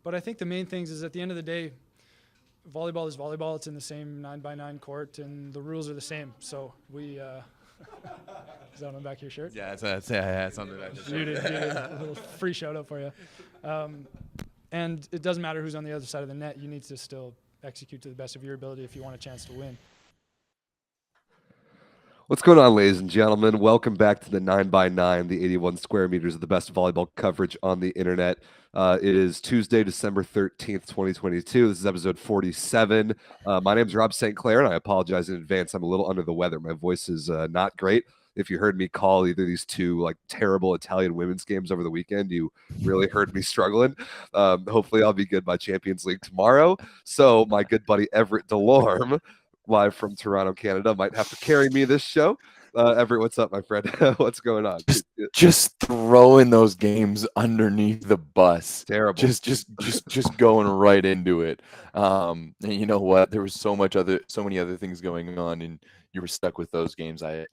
But I think the main things is at the end of the day, volleyball is volleyball. It's in the same 9x9 court, and the rules are the same. So we. Is that on the back of your shirt? Yeah, it's on the back of the shirt. A little free shout out for you. And it doesn't matter who's on the other side of the net. You need to still execute to the best of your ability if you want a chance to win. What's going on, ladies and gentlemen? Welcome back to the 9x9, the 81 square meters of the best volleyball coverage on the internet. It is Tuesday, December 13th, 2022. This is episode 47. My name is Rob St. Clair, and I apologize in advance. I'm a little under the weather. My voice is not great. If you heard me call either of these two terrible Italian women's games over the weekend, you really heard me struggling. Hopefully I'll be good by Champions League tomorrow. So my good buddy Everett Delorme, live from Toronto, Canada, might have to carry me this show. Everett, what's up, my friend? What's going on? Just throwing those games underneath the bus. Terrible. Just going right into it. And you know what? There was so many other things going on, and you were stuck with those games. I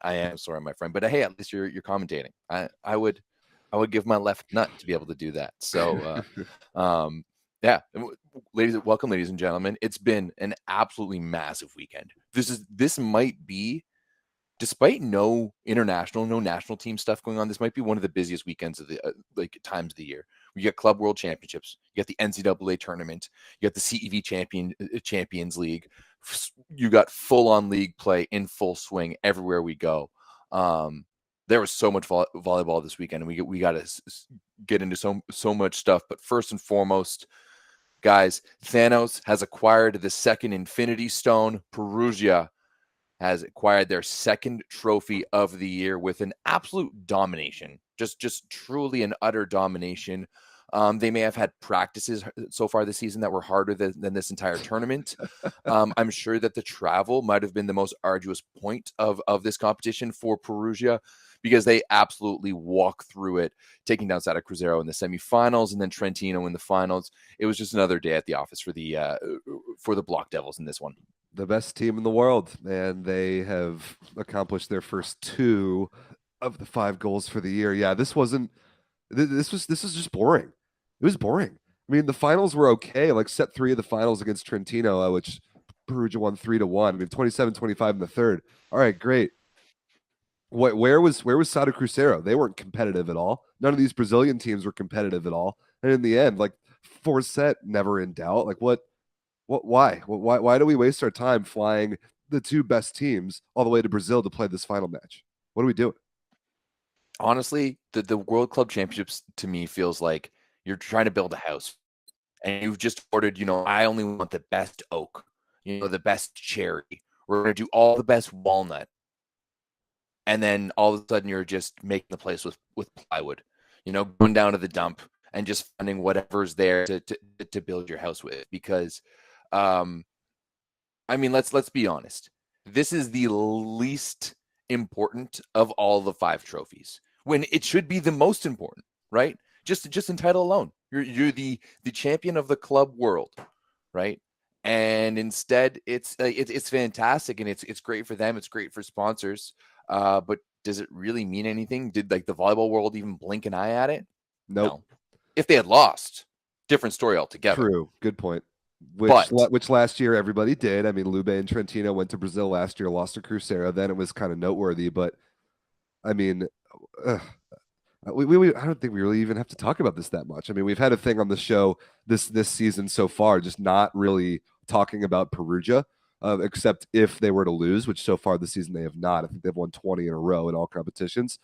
am sorry, my friend. But hey, at least you're commentating. I would give my left nut to be able to do that. So yeah, welcome, ladies and gentlemen. It's been an absolutely massive weekend. This might be, despite no national team stuff going on, this might be one of the busiest weekends of the times of the year. We get Club World Championships, you got the NCAA tournament, you got the CEV Champions League. You got full-on league play in full swing everywhere we go. There was so much volleyball this weekend, and we got to get into so much stuff. But first and foremost, guys, Thanos has acquired the second Infinity Stone. Perugia has acquired their second trophy of the year with an absolute domination, just truly an utter domination. They may have had practices so far this season that were harder than this entire tournament. I'm sure that the travel might have been the most arduous point of this competition for Perugia, because they absolutely walk through it, taking down Santa Cruzeiro in the semifinals and then Trentino in the finals. It was just another day at the office for the Block Devils in this one. The best team in the world, and they have accomplished their first 2 of the 5 goals for the year. Yeah, this was just boring. It was boring. I mean, the finals were okay. Like set 3 of the finals against Trentino, which Perugia won 3-1. I mean, 27-25 in the third. All right, great. Where was Santa Cruzeiro? They weren't competitive at all. None of these Brazilian teams were competitive at all. And in the end, 4 set, never in doubt. Why do we waste our time flying the 2 best teams all the way to Brazil to play this final match? What are we doing? Honestly, the World Club Championships to me feels like you're trying to build a house, and you've just ordered, I only want the best oak, the best cherry. We're going to do all the best walnut. And then all of a sudden you're just making the place with plywood, going down to the dump and just finding whatever's there to build your house with. Because, I mean, let's be honest. This is the least important of all the 5 trophies, when it should be the most important, right? Just in title alone, you're the champion of the club world, right? And instead, it's fantastic, and it's great for them. It's great for sponsors. But does it really mean anything? Did the volleyball world even blink an eye at it? Nope. No. If they had lost, different story altogether. True. Good point. Which last year everybody did. I mean, Lube and Trentino went to Brazil last year, lost to Cruzeiro. Then it was kind of noteworthy. But I mean, I don't think we really even have to talk about this that much. I mean, we've had a thing on the show this season so far, just not really talking about Perugia. Except if they were to lose, which so far this season they have not. I think they've won 20 in a row in all competitions.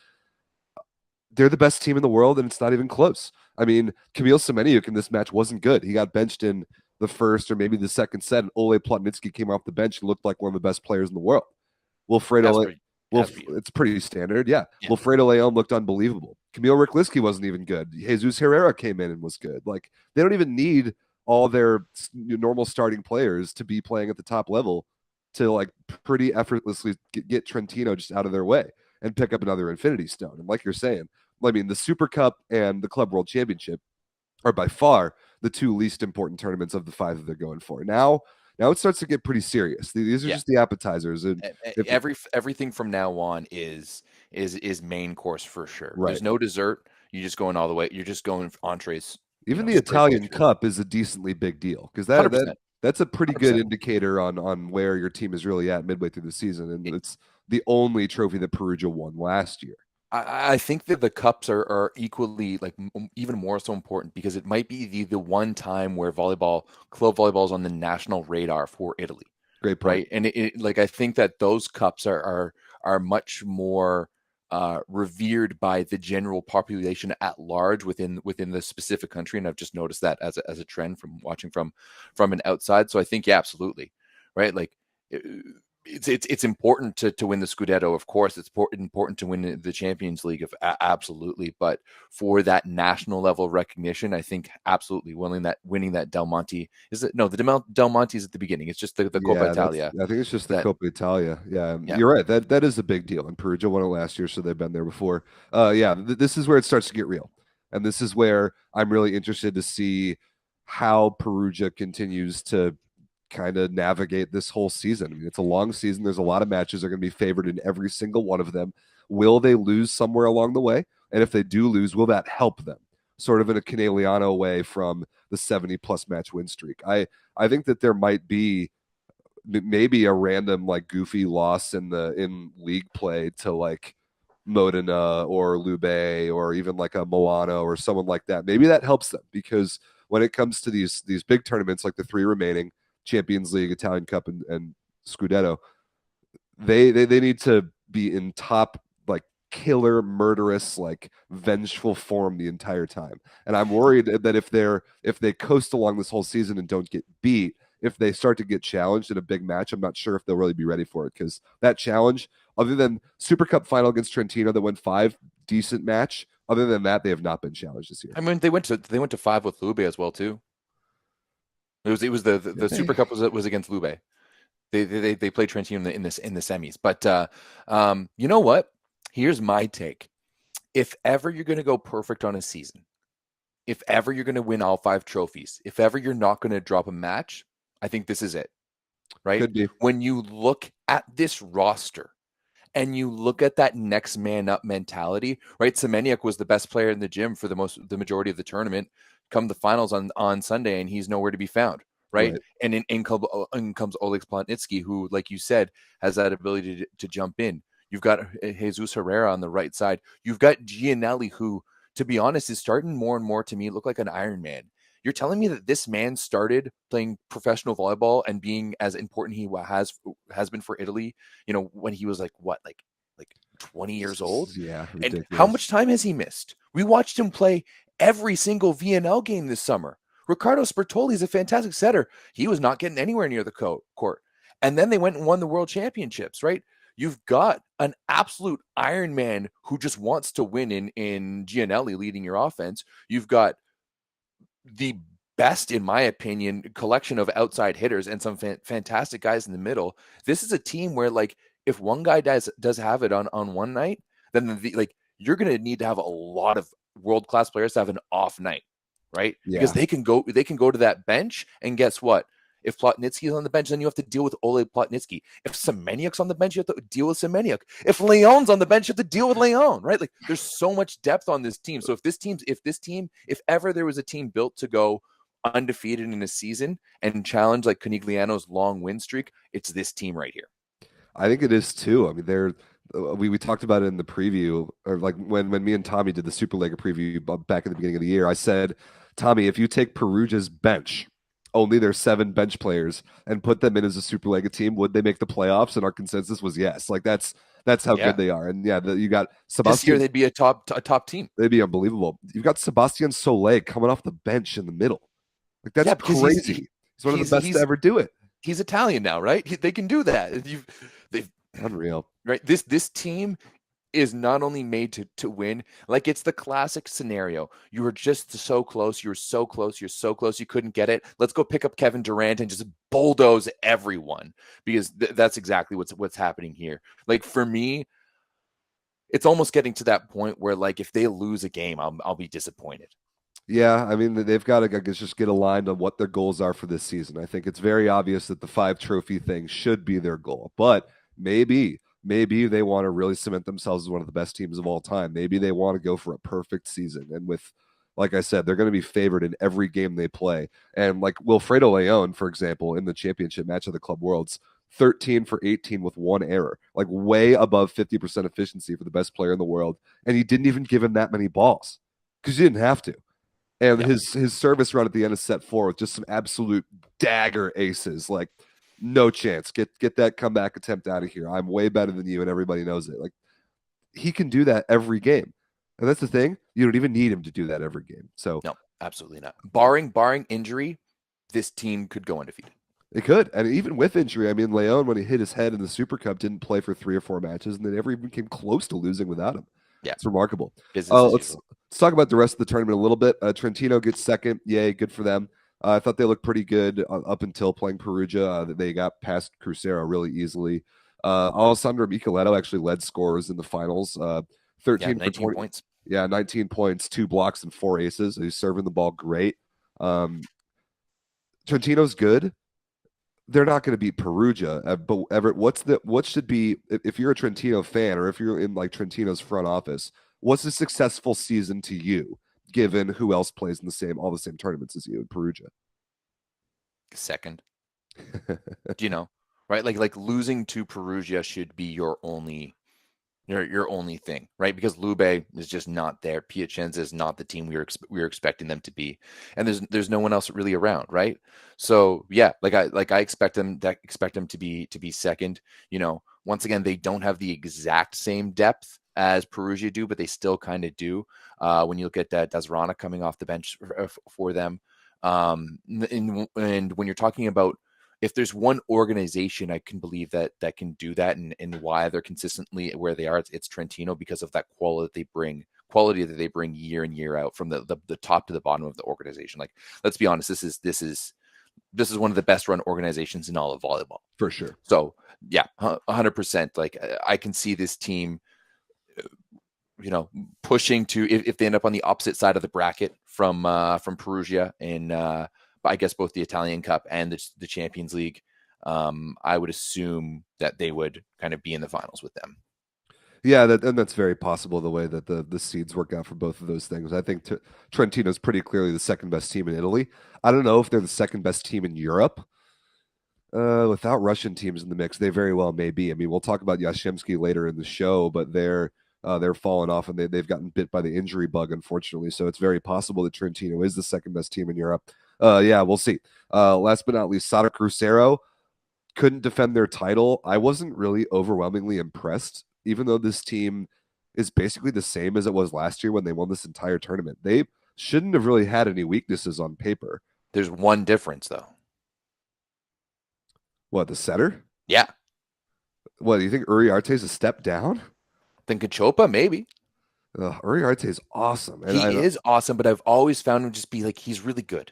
They're the best team in the world, and it's not even close. I mean, Kamil Semeniuk in this match wasn't good. He got benched in the first or maybe the second set, and Ole Plotnitsky came off the bench and looked like one of the best players in the world. It's pretty standard, yeah. Wilfredo Leon looked unbelievable. Kamil Rikliski wasn't even good. Jesus Herrera came in and was good. They don't even need all their normal starting players to be playing at the top level to pretty effortlessly get Trentino just out of their way and pick up another Infinity Stone. And like you're saying, I mean, the Super Cup and the Club World Championship are by far the 2 least important tournaments of the 5 that they're going for. Now it starts to get pretty serious. These are just the appetizers. And everything from now on is main course for sure. Right. There's no dessert. You're just going all the way. You're just going entrees Even know, the spread go Italian through. Cup is a decently big deal because 100%. that's a pretty good 100%. indicator on where your team is really at midway through the season, and it's the only trophy that Perugia won last year. I think that the cups are equally, like, even more so important because it might be the one time where club volleyball is on the national radar for Italy. Great point. Right. And like, I think that those cups are much more revered by the general population at large within the specific country. And I've just noticed that as a trend from watching from an outside. So I think, yeah, absolutely. Right. Like, it's important to win the Scudetto, of course. It's important to win the Champions League, absolutely. But for that national level recognition, I think absolutely winning that Del Monte the Del Monte is at the beginning. It's just the Coppa Italia. I think it's just the Coppa Italia. Yeah, you're right. That is a big deal. And Perugia won it last year, so they've been there before. This is where it starts to get real, and this is where I'm really interested to see how Perugia continues to kind of navigate this whole season. I mean, it's a long season. There's a lot of matches. They're going to be favored in every single one of them. Will they lose somewhere along the way? And if they do lose, will that help them? Sort of in a Caneliano way from the 70-plus match win streak. I think that there might be maybe a random like goofy loss in league play to like Modena or Lube or even like a Moano or someone like that. Maybe that helps them because when it comes to these big tournaments like the three remaining, Champions League, Italian Cup, and Scudetto, they need to be in top like killer, murderous, like vengeful form the entire time. And I'm worried that if they coast along this whole season and don't get beat, if they start to get challenged in a big match, I'm not sure if they'll really be ready for it because that challenge, other than Super Cup final against Trentino that went 5, decent match. Other than that, they have not been challenged this year. I mean, they went to 5 with Lube as well too. It was the Super Cup was against Lube. They played Trentino in the semis. But you know what? Here's my take. If ever you're going to go perfect on a season, if ever you're going to win all 5 trophies, if ever you're not going to drop a match, I think this is it. Right? Could be. When you look at this roster and you look at that next man up mentality, right? Semeniuk was the best player in the gym for the majority of the tournament. Come the finals on Sunday, and he's nowhere to be found, right? And in comes Oleg Plotnitsky, who, like you said, has that ability to jump in. You've got Jesus Herrera on the right side. You've got Gianelli, who, to be honest, is starting more and more to me look like an Iron Man. You're telling me that this man started playing professional volleyball and being as important he has been for Italy, when he was like 20 years old? Yeah. Ridiculous. And how much time has he missed? We watched him play every single VNL game this summer. Riccardo Spertoli is a fantastic setter. He was not getting anywhere near the court. And then they went and won the World Championships, right? You've got an absolute Iron Man who just wants to win in Gianelli leading your offense. You've got the best, in my opinion, collection of outside hitters and some fantastic guys in the middle. This is a team where, like, if one guy does have it on one night, then you're going to need to have a lot of world-class players to have an off night, right? Yeah. Because they can go to that bench, and guess what? If Plotnitsky is on the bench, then you have to deal with Oleg Plotnitsky. If Semeniuk's on the bench, you have to deal with Semeniuk. If Leon's on the bench, you have to deal with Leon, right? Like, there's so much depth on this team. So if ever there was a team built to go undefeated in a season and challenge like Conigliano's long win streak, it's this team right here. I think it is too. I mean, we talked about it in the preview, or like when me and Tommy did the Superliga preview back at the beginning of the year. I said, Tommy, if you take Perugia's bench, only their 7 bench players, and put them in as a Superliga team, would they make the playoffs? And our consensus was yes. Like that's how good they are. And you got Sebastian. This year they'd be a top team. They'd be unbelievable. You've got Sebastian Soleil coming off the bench in the middle. Like that's crazy. He's one of the best to ever do it. He's Italian now, right? They can do that. They've unreal, right? This team is not only made to win, like it's the classic scenario. You were just so close. You were so close. You're so close. You couldn't get it. Let's go pick up Kevin Durant and just bulldoze everyone, because that's exactly what's happening here. Like, for me, it's almost getting to that point where, like, if they lose a game, I'll be disappointed. Yeah, I mean, they've got to, I guess, just get aligned on what their goals are for this season. I think it's very obvious that the 5 trophy thing should be their goal, but maybe they want to really cement themselves as one of the best teams of all time. Maybe they want to go for a perfect season. And with like I said, they're going to be favored in every game they play. And like Wilfredo Leon, for example, in the championship match of the Club Worlds, 13 for 18 with 1 error, like way above 50% efficiency for the best player in the world. And he didn't even give him that many balls because you didn't have to. And his service run at the end of set 4 with just some absolute dagger aces, like no chance. Get that comeback attempt out of here. I'm way better than you, and everybody knows it. Like he can do that every game. And that's the thing. You don't even need him to do that every game. So no, absolutely not. Barring injury, this team could go undefeated. It could. And even with injury, I mean, Leon, when he hit his head in the Super Cup, didn't play for 3 or 4 matches, and they never even came close to losing without him. Yeah. It's remarkable. Let's talk about the rest of the tournament a little bit. Trentino gets second. Yay, good for them. I thought they looked pretty good up until playing Perugia. They got past Cruzeiro really easily. Alessandro Micheletto actually led scorers in the finals. 13 for 20 points. Yeah, 19 points, 2 blocks, and 4 aces. He's serving the ball great. Trentino's good. They're not going to beat Perugia, but Everett, what should be, if you're a Trentino fan or if you're in like Trentino's front office, what's a successful season to you, given who else plays in all the same tournaments as you in Perugia? Second. Do you know, right? Like losing to Perugia should be your only thing, right? Because Lube is just not there. Piacenza is not the team we were expecting them to be, and there's no one else really around, right? So yeah, I expect them to be second. You know, once again, they don't have the exact same depth as Perugia do, but they still kind of do. When you look at Dazrana coming off the bench for them, and when you're talking about, if there's one organization I can believe that can do that and why they're consistently where they are, it's Trentino, because of that quality that they bring year in, year out, from the top to the bottom of the organization. Like, let's be honest, this is one of the best run organizations in all of volleyball. For sure. So yeah, 100%. Like, I can see this team, pushing to, if they end up on the opposite side of the bracket from Perugia and I guess both the Italian Cup and the Champions League, I would assume that they would kind of be in the finals with them. Yeah, and that's very possible, the way that the seeds work out for both of those things. I think Trentino's pretty clearly the second best team in Italy. I don't know if they're the second best team in Europe. Without Russian teams in the mix, they very well may be. I mean, we'll talk about Yashemsky later in the show, but they're falling off, and they've gotten bit by the injury bug, unfortunately. So it's very possible that Trentino is the second best team in Europe. Yeah, we'll see. Last but not least, Sada Cruzeiro couldn't defend their title. I wasn't really overwhelmingly impressed, even though this team is basically the same as it was last year when they won this entire tournament. They shouldn't have really had any weaknesses on paper. There's one difference, though. What, the setter? Yeah. What, do you think Uriarte's a step down? Then Cachopa, maybe. Uriarte is awesome. And he is awesome, but I've always found him just be like, he's really good.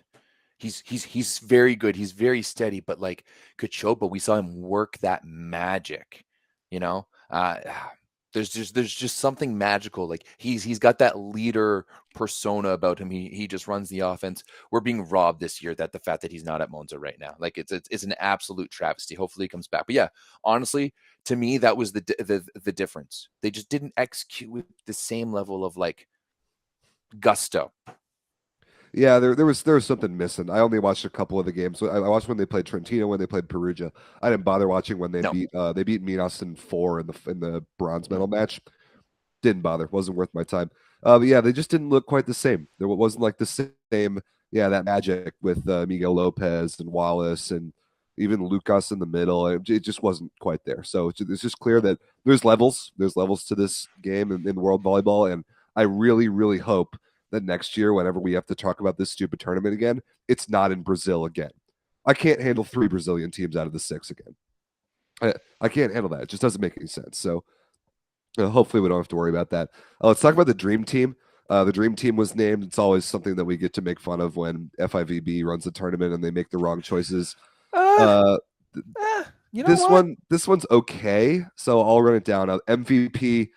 He's very good. He's very steady, but like Cachopa, we saw him work that magic, there's just something magical. Like he's got that leader persona about him. He just runs the offense. We're being robbed this year that the fact that he's not at Monza right now. Like it's an absolute travesty. Hopefully he comes back. But yeah, honestly, to me, that was the difference. They just didn't execute with the same level of like gusto. Yeah, there was something missing. I only watched a couple of the games. I watched when they played Trentino, when they played Perugia. I didn't bother watching when they beat Minas in 4 in the bronze medal match. Didn't bother. Wasn't worth my time. But yeah, they just didn't look quite the same. There wasn't like the same. Yeah, that magic with Miguel Lopez and Wallace and even Lucas in the middle. It just wasn't quite there. So it's just clear that there's levels. There's levels to this game in world volleyball, and I really, really hope that next year, whenever we have to talk about this stupid tournament again, it's not in Brazil again. I can't handle 3 Brazilian teams out of the 6 again. I can't handle that. It just doesn't make any sense. So hopefully we don't have to worry about that. Let's talk about the Dream Team. The Dream Team was named. It's always something that we get to make fun of when FIVB runs a tournament and they make the wrong choices. This one's okay. So I'll run it down. MVP.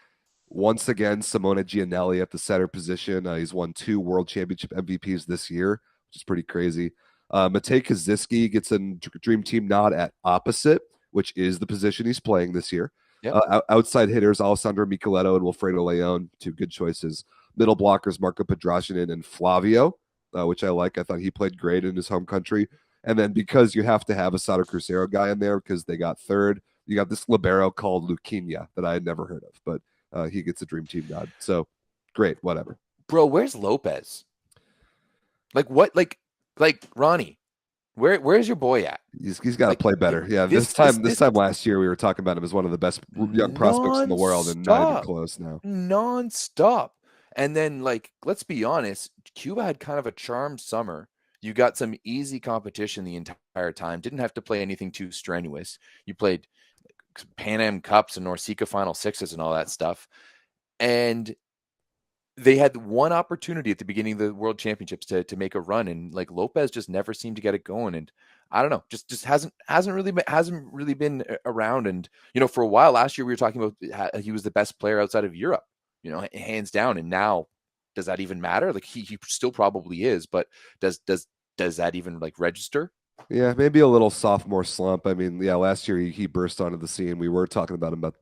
Once again, Simone Gianelli at the center position. He's won 2 World Championship MVPs this year, which is pretty crazy. Matej Kaziski gets a Dream Team nod at opposite, which is the position he's playing this year. Yep. Outside hitters, Alessandro Micheletto and Wilfredo Leon, 2 good choices. middle blockers Marco Pedrasinin and Flavio, which I like. I thought he played great in his home country. And then because you have to have a Sada Cruzeiro guy in there because they got third, you got this libero called Luquinha that I had never heard of, but he gets a dream team nod. So great, whatever. Bro, where's Lopez? Like what? Like Ronnie, where's your boy at? He's got to play better. Yeah, this time last year we were talking about him as one of the best young prospects in the world, and not even close now. Non-stop. And then, like, let's be honest, Cuba had kind of a charmed summer. You got some easy competition the entire time. Didn't have to play anything too strenuous. You played Pan Am Cups and Norseca Final Sixes and all that stuff. And they had one opportunity at the beginning of the World Championships to make a run, and like Lopez just never seemed to get it going. And I don't know, just hasn't really been around. And you know, for a while last year we were talking about he was the best player outside of Europe, you know, hands down. And now, does that even matter? Like he still probably is, but does that even like register? Yeah, maybe a little sophomore slump. I mean, yeah, last year he burst onto the scene. We were talking about him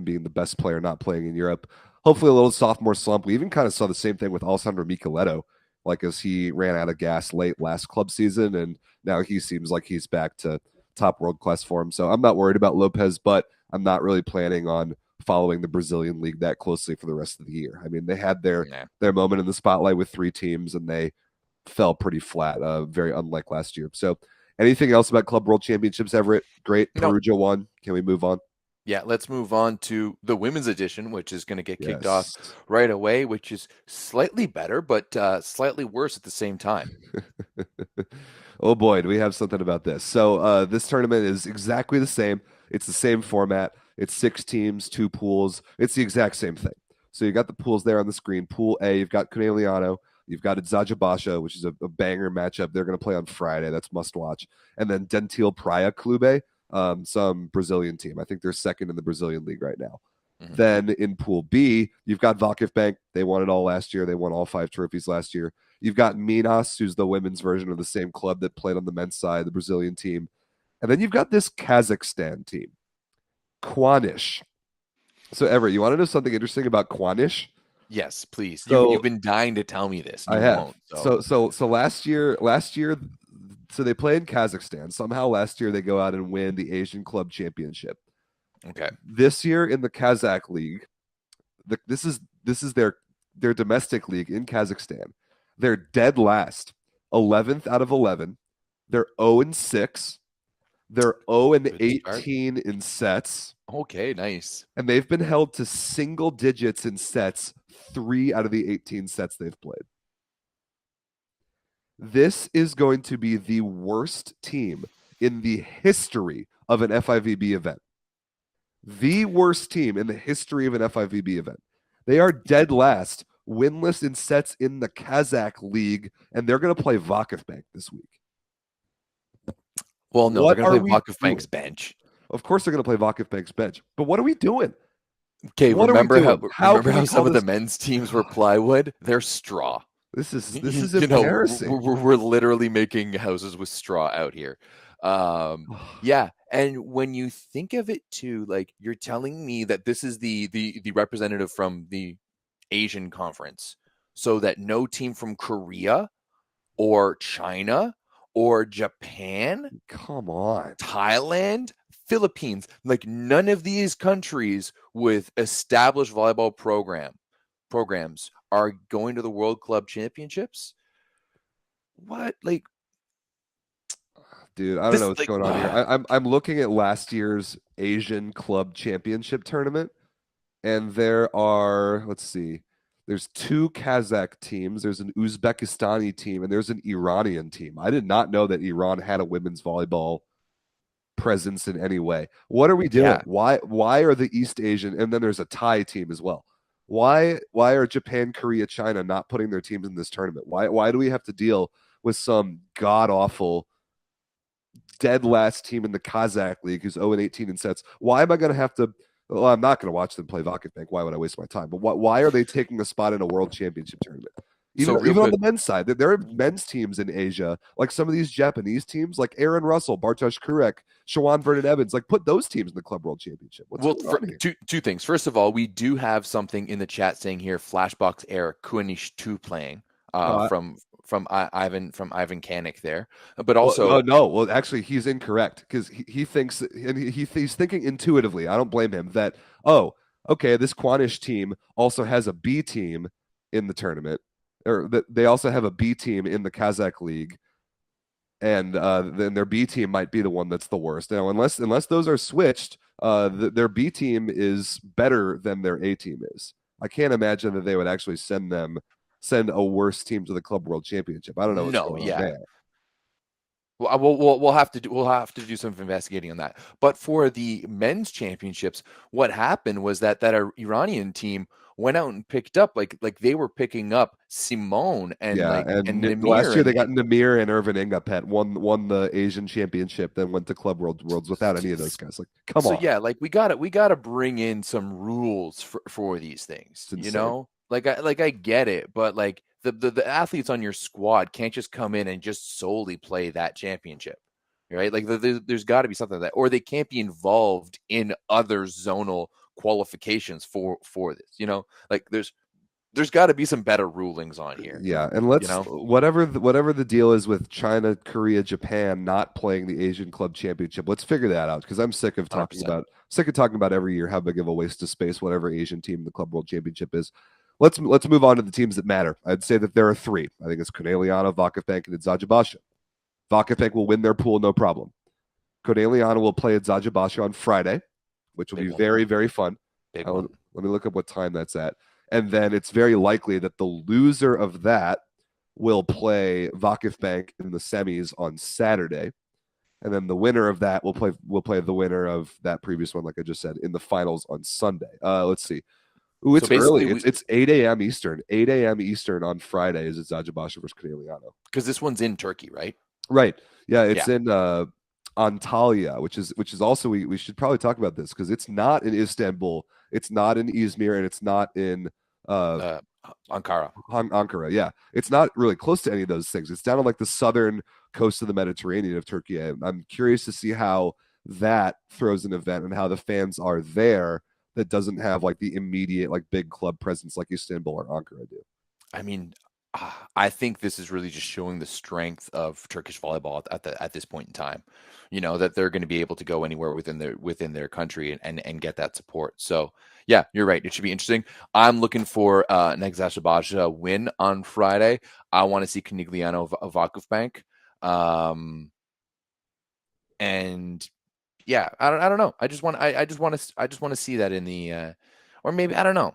being the best player not playing in Europe. Hopefully a little sophomore slump. We even kind of saw the same thing with Alessandro Micheletto, like as he ran out of gas late last club season, and now he seems like he's back to top world-class form. So I'm not worried about Lopez, but I'm not really planning on following the Brazilian league that closely for the rest of the year. I mean, they had their moment in the spotlight with 3 teams, and they fell pretty flat, very unlike last year. So anything else about Club World Championships, Everett? Great. Perugia won. Can we move on? Yeah, let's move on to the women's edition, which is going to get kicked off right away, which is slightly better, but slightly worse at the same time. Oh boy, do we have something about this. So this tournament is exactly the same. It's the same format. It's 6 teams, 2 pools. It's the exact same thing. So you got the pools there on the screen. Pool A, you've got Conegliano. You've got Idzaja Basha, which is a banger matchup. They're going to play on Friday. That's must watch. And then Dentil Praia Clube, some Brazilian team. I think they're second in the Brazilian league right now. Mm-hmm. Then in Pool B, you've got VakifBank. They won it all last year. They won all 5 trophies last year. You've got Minas, who's the women's version of the same club that played on the men's side, the Brazilian team. And then you've got this Kazakhstan team, Kwanish. So Everett, you want to know something interesting about Kwanish? Yes, please. So, you've been dying to tell me this. I have. So last year, so they play in Kazakhstan. Somehow last year they go out and win the Asian Club Championship. Okay. This year in the Kazakh League, this is their domestic league in Kazakhstan. They're dead last, 11th out of 11. They're 0-6. They're 0-18 in sets. Okay, nice. And they've been held to single digits in sets 3 out of the 18 sets they've played. This is going to be the worst team in the history of an FIVB event. The worst team in the history of an FIVB event. They are dead last, winless in sets in the Kazakh League, and they're going to play VakifBank this week. Well, no, they're going to play VakifBank's bench. Of course they're going to play VakifBank's bench. But what are we doing? Okay, remember how some of the men's teams were plywood? They're straw. This is embarrassing. We're literally making houses with straw out here. Yeah, and when you think of it too, like you're telling me that this is the representative from the Asian conference, so that no team from Korea or China or Japan, come on, Thailand, Philippines, like none of these countries with established volleyball programs are going to the World Club Championships. What, like, dude, I don't know what's going on here. I'm looking at last year's Asian Club Championship tournament, and there are, let's see, there's 2 Kazakh teams, there's an Uzbekistani team, and there's an Iranian team. I did not know that Iran had a women's volleyball presence in any way. What are we doing? Yeah. Why are the East Asian, and then there's a Thai team as well. Why are Japan, Korea, China not putting their teams in this tournament? Why do we have to deal with some god-awful dead last team in the Kazakh League who's 0-18 in sets? Why am I going to have to? Well, I'm not going to watch them play VakifBank. Why would I waste my time? But why are they taking a spot in a World Championship tournament? So real Even on quick, the men's side, there are men's teams in Asia, like some of these Japanese teams, like Aaron Russell, Bartosz Kurek, Shawan Vernon Evans, like put those teams in the Club World Championship. What's well, going for on here? two things. First of all, we do have something in the chat saying here, Flashbox Air Kuanish 2 playing Uh, from Ivan Kanik there. But well, also, no. Well, actually, he's incorrect because he thinks, and he's thinking intuitively. I don't blame him that. Oh, okay, this Kwanish team also has a B team in the tournament, or that they also have a B team in the Kazakh league, and then their B team might be the one that's the worst. Now, unless those are switched, their B team is better than their A team is. I can't imagine that they would actually send a worse team to the Club World Championship. I don't know what's no, going on yeah. there. Well, we'll have to do some investigating on that. But for the men's championships, what happened was that Iranian team went out and picked up like they were picking up Simone and Yeah, and last Namir year they got Namir and Irvin Ingapet won the Asian Championship, then went to Club Worlds without any of those guys. Like, come so on, yeah, like we gotta bring in some rules for these things, it's you insane. know? I get it, but like the athletes on your squad can't just come in and just solely play that championship, right? Like there's got to be something like that, or they can't be involved in other zonal qualifications for this, you know? Like there's got to be some better rulings on here. Yeah, and you know, whatever the deal is with China, Korea, Japan not playing the Asian Club Championship, let's figure that out because I'm sick of talking 100%. about every year how big of a waste of space whatever Asian team in the Club World Championship is. Let's move on to the teams that matter. I'd say that there are three. I think it's Corneliano, Vakifbank, and Adzadjabasha. Vakifbank will win their pool, no problem. Corneliano will play Adzadjabasha on Friday, which will Big be one. very, very fun. Big one. Let me look up what time that's at. And then it's very likely that the loser of that will play Vakifbank in the semis on Saturday. And then the winner of that will play the winner of that previous one, like I just said, in the finals on Sunday. Let's see. Ooh, it's early. It's 8 a.m. Eastern. 8 a.m. Eastern on Friday is Adzadjabasha versus Corneliano. Because this one's in Turkey, right? Right. Yeah, it's in Antalya, which is also we should probably talk about this because it's not in Istanbul, it's not in Izmir, and it's not in Ankara. Ankara. Yeah, it's not really close to any of those things. It's down on like the southern coast of the Mediterranean of Turkey. I'm curious to see how that throws an event and how the fans are there that doesn't have like the immediate like big club presence like Istanbul or Ankara do. I mean, I think this is really just showing the strength of Turkish volleyball at this point in time. You know, that they're going to be able to go anywhere within their country and get that support. So yeah, you're right. It should be interesting. I'm looking for an Adzadjabasha win on Friday. I want to see Canigliano of Vakifbank. And yeah, I don't know. I just want to see that in the or maybe I don't know.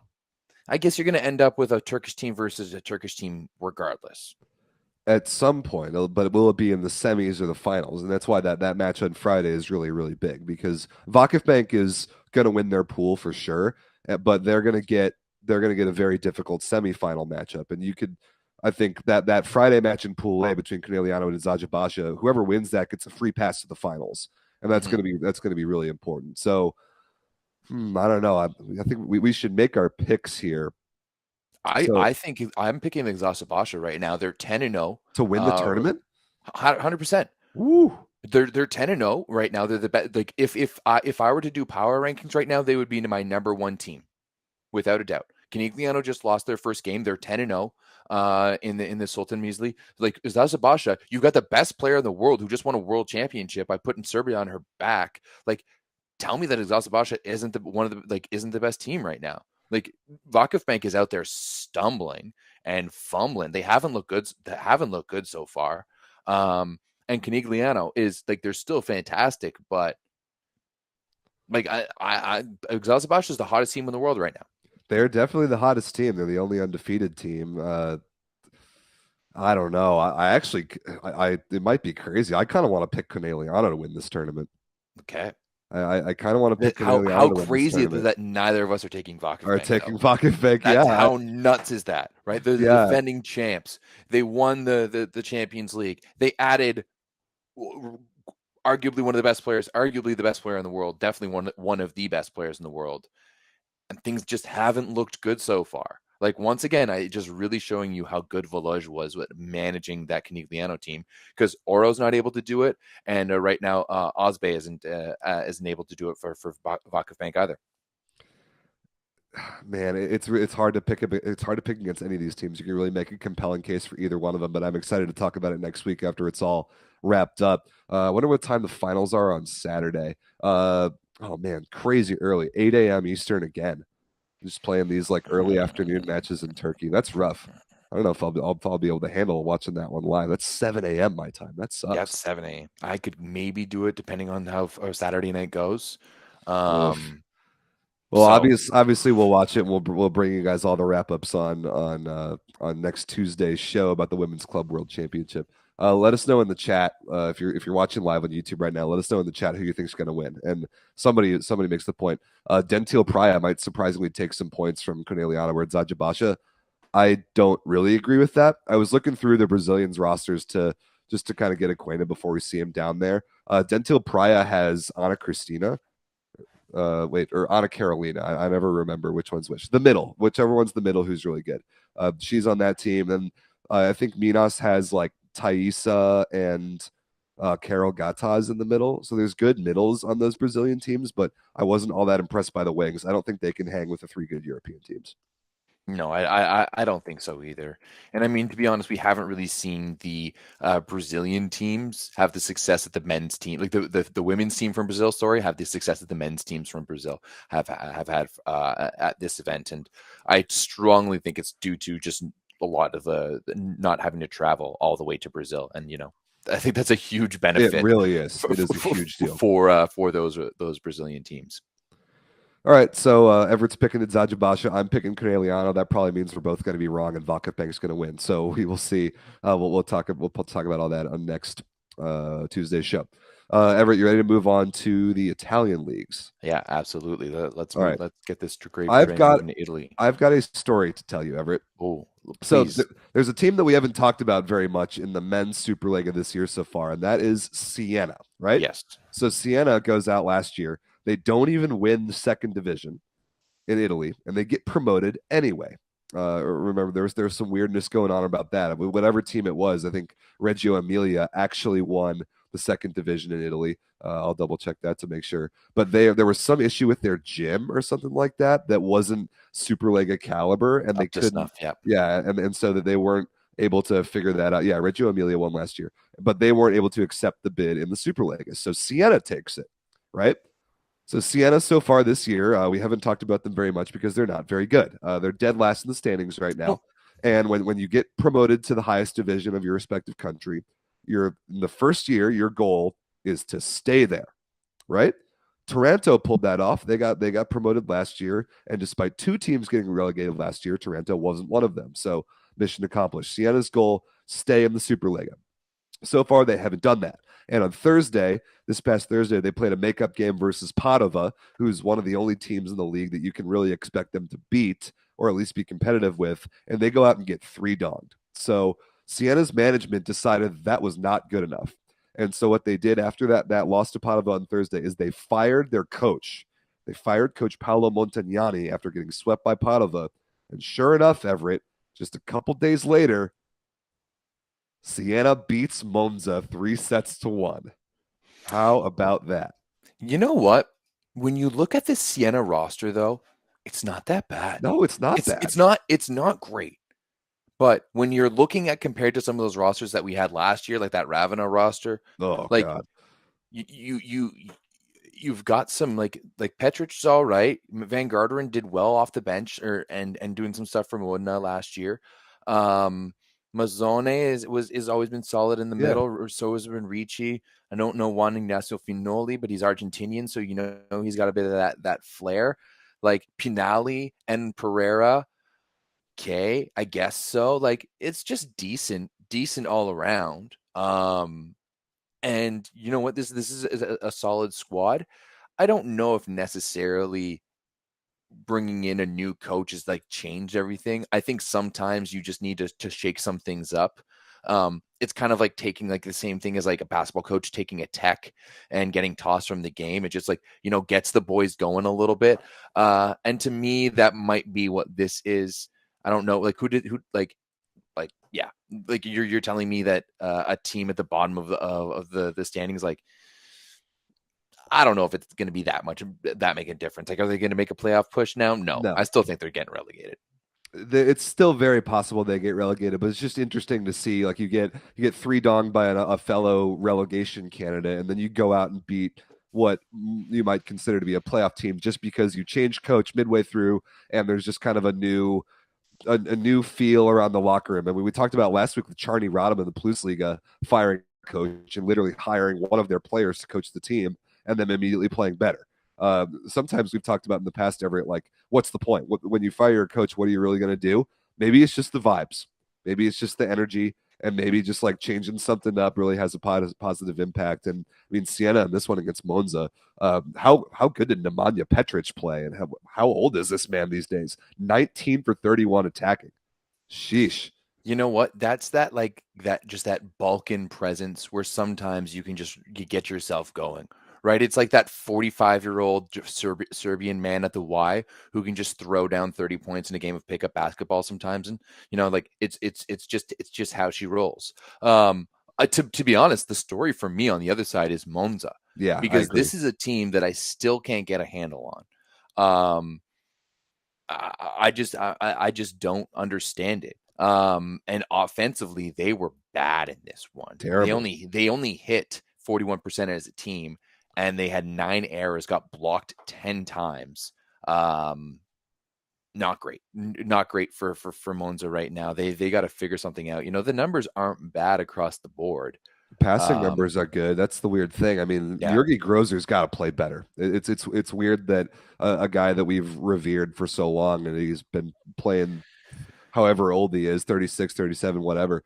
I guess you're going to end up with a Turkish team versus a Turkish team regardless. At some point, but will it be in the semis or the finals? And that's why that match on Friday is really, really big because Vakifbank is going to win their pool for sure, but they're going to get a very difficult semifinal matchup. And I think that Friday match in Pool A between Corneliano and Adzadjabasha, whoever wins that gets a free pass to the finals, and that's going to be really important. So I don't know. I think we should make our picks here. I think I'm picking the Adzadjabasha right now. They're 10-0 to win the tournament. 100%. Woo. They're 10-0 right now. They're the best. Like if I were to do power rankings right now, they would be my number one team, without a doubt. Canigliano just lost their first game. They're 10-0 in the Sultan Measly. Like Adzadjabasha, you've got the best player in the world who just won a world championship by putting Serbia on her back. Like, tell me that Adzadjabasha isn't the best team right now. Like Vakifbank is out there stumbling and fumbling. They haven't looked good so far. And Canigliano is like they're still fantastic, but like Adzadjabasha is the hottest team in the world right now. They're definitely the hottest team. They're the only undefeated team. I don't know. I actually it might be crazy. I kind of want to pick Corneliano to win this tournament. Okay. I kind of want to pick how crazy is that neither of us are taking Vakifbank. Are taking Vakifbank, yeah. How nuts is that, right? They're the defending champs. They won the Champions League. They added arguably one of the best players, arguably the best player in the world, definitely one of the best players in the world. And things just haven't looked good so far. Like, once again, I just really showing you how good Volleyball was with managing that Canigliano team, because Oro's not able to do it, and right now Osbe isn't able to do it for Vakif either. Man, it's hard to pick. It's hard to pick against any of these teams. You can really make a compelling case for either one of them. But I'm excited to talk about it next week after it's all wrapped up. I wonder what time the finals are on Saturday. Oh man, crazy early, 8 a.m. Eastern again. Just playing these like early afternoon matches in Turkey. That's rough. I don't know if I'll be able to handle watching that one live. That's 7 a.m. my time. That sucks. Yeah, 7 a.m. I could maybe do it depending on how Saturday night goes. Well, So, obviously, we'll watch it. And we'll bring you guys all the wrap ups on next Tuesday's show about the Women's Club World Championship. Let us know in the chat if you're watching live on YouTube right now. Let us know in the chat who you think's going to win. And somebody makes the point. Dentil Praia might surprisingly take some points from Corneliana, where Zajabasha. I don't really agree with that. I was looking through the Brazilians rosters to kind of get acquainted before we see him down there. Dentil Praia has Ana Cristina. Or Anna Carolina. I never remember which one's which. The middle, whichever one's the middle, who's really good. She's on that team. And I think Minas has like Thaisa and Carol Gataz in the middle. So there's good middles on those Brazilian teams, but I wasn't all that impressed by the wings. I don't think they can hang with the 3 good European teams. no, I don't think so either. And I mean, to be honest, we haven't really seen the Brazilian teams have the success that the men's team, like the women's team from Brazil, have the success that the men's teams from Brazil have had at this event. And I strongly think it's due to just a lot of the not having to travel all the way to Brazil. And, I think that's a huge benefit. It really is. It is a huge deal for those Brazilian teams. All right, so Everett's picking the Zajabasha. I'm picking Corneliano. That probably means we're both going to be wrong, and Vakapank's going to win. So we will see. We'll talk about all that on next Tuesday's show. Everett, you ready to move on to the Italian leagues? Yeah, absolutely. Let's get this great train moving to Italy. I've got a story to tell you, Everett. Oh, so there's a team that we haven't talked about very much in the men's Superliga this year so far, and that is Siena, right? Yes. So Siena goes out last year. They don't even win the second division in Italy, and they get promoted anyway. Remember, there's some weirdness going on about that. Whatever team it was, I think Reggio Emilia actually won the second division in Italy. I'll double check that to make sure. But there was some issue with their gym or something like that wasn't Superliga caliber, and they couldn't. Yeah, and so that they weren't able to figure that out. Yeah, Reggio Emilia won last year, but they weren't able to accept the bid in the Superliga. So Siena takes it, right? So Siena so far this year, we haven't talked about them very much because they're not very good. They're dead last in the standings right now. And when you get promoted to the highest division of your respective country, in the first year, your goal is to stay there, right? Taranto pulled that off. They got promoted last year, and despite 2 teams getting relegated last year, Taranto wasn't one of them. So mission accomplished. Siena's goal, stay in the Superliga. So far, they haven't done that. And on this past Thursday, they played a makeup game versus Padova, who's one of the only teams in the league that you can really expect them to beat or at least be competitive with. And they go out and get 3-donged. So Siena's management decided that was not good enough. And so what they did after that loss to Padova on Thursday is they fired their coach. They fired Coach Paolo Montagnani after getting swept by Padova. And sure enough, Everett, just a couple days later, Siena beats Monza 3-1. How about that? You know what? When you look at the Siena roster, though, it's not that bad. No, it's not bad. It's not great. But when you're looking at compared to some of those rosters that we had last year, like that Ravenna roster, God. You've got some like Petric is all right. Van Garderen did well off the bench and doing some stuff for Modena last year. Mazzone is always been solid in the middle, or so has been Ricci. I don't know Juan Ignacio Finoli, but he's Argentinian, so he's got a bit of that flair. Like Pinali and Pereira, okay, I guess so. Like it's just decent all around. And you know what? This is a solid squad. I don't know if necessarily bringing in a new coach is like change everything. I think sometimes you just need to shake some things up. It's kind of like taking like the same thing as like a basketball coach taking a tech and getting tossed from the game. It just like, gets the boys going a little bit. And to me, that might be what this is. I don't know. Like yeah, like you're telling me that a team at the bottom of the standings, like, I don't know if it's going to be that make a difference. Like, are they going to make a playoff push now? No, No. I still think they're getting relegated. It's still very possible they get relegated, but it's just interesting to see. Like, you get 3-donged by a fellow relegation candidate, and then you go out and beat what you might consider to be a playoff team just because you changed coach midway through, and there's just kind of a new feel around the locker room. I mean, we talked about last week with Charney Rodham in the PlusLiga firing coach and literally hiring one of their players to coach the team, and then immediately playing better. Sometimes we've talked about in the past, Everett, like, what's the point? When you fire your coach, what are you really going to do? Maybe it's just the vibes. Maybe it's just the energy, and maybe just like changing something up really has a positive impact. And I mean, Siena in this one against Monza, how good did Nemanja Petric play? And how old is this man these days? 19 for 31 attacking. Sheesh. You know what? That's that Balkan presence where sometimes you get yourself going. Right, it's like that 45-year-old Serbian man at the Y who can just throw down 30 points in a game of pickup basketball sometimes, and like it's just how she rolls. To be honest, the story for me on the other side is Monza, because this is a team that I still can't get a handle on. I just don't understand it. And offensively, they were bad in this one. Terrible. They only hit 41% as a team. And they had 9 errors, got blocked 10 times. Not great for Monza right now. They got to figure something out. The numbers aren't bad across the board. Passing numbers are good. That's the weird thing. I mean, Jurgi Grozer's got to play better. It's weird that a guy that we've revered for so long, and he's been playing however old he is, 36, 37, whatever.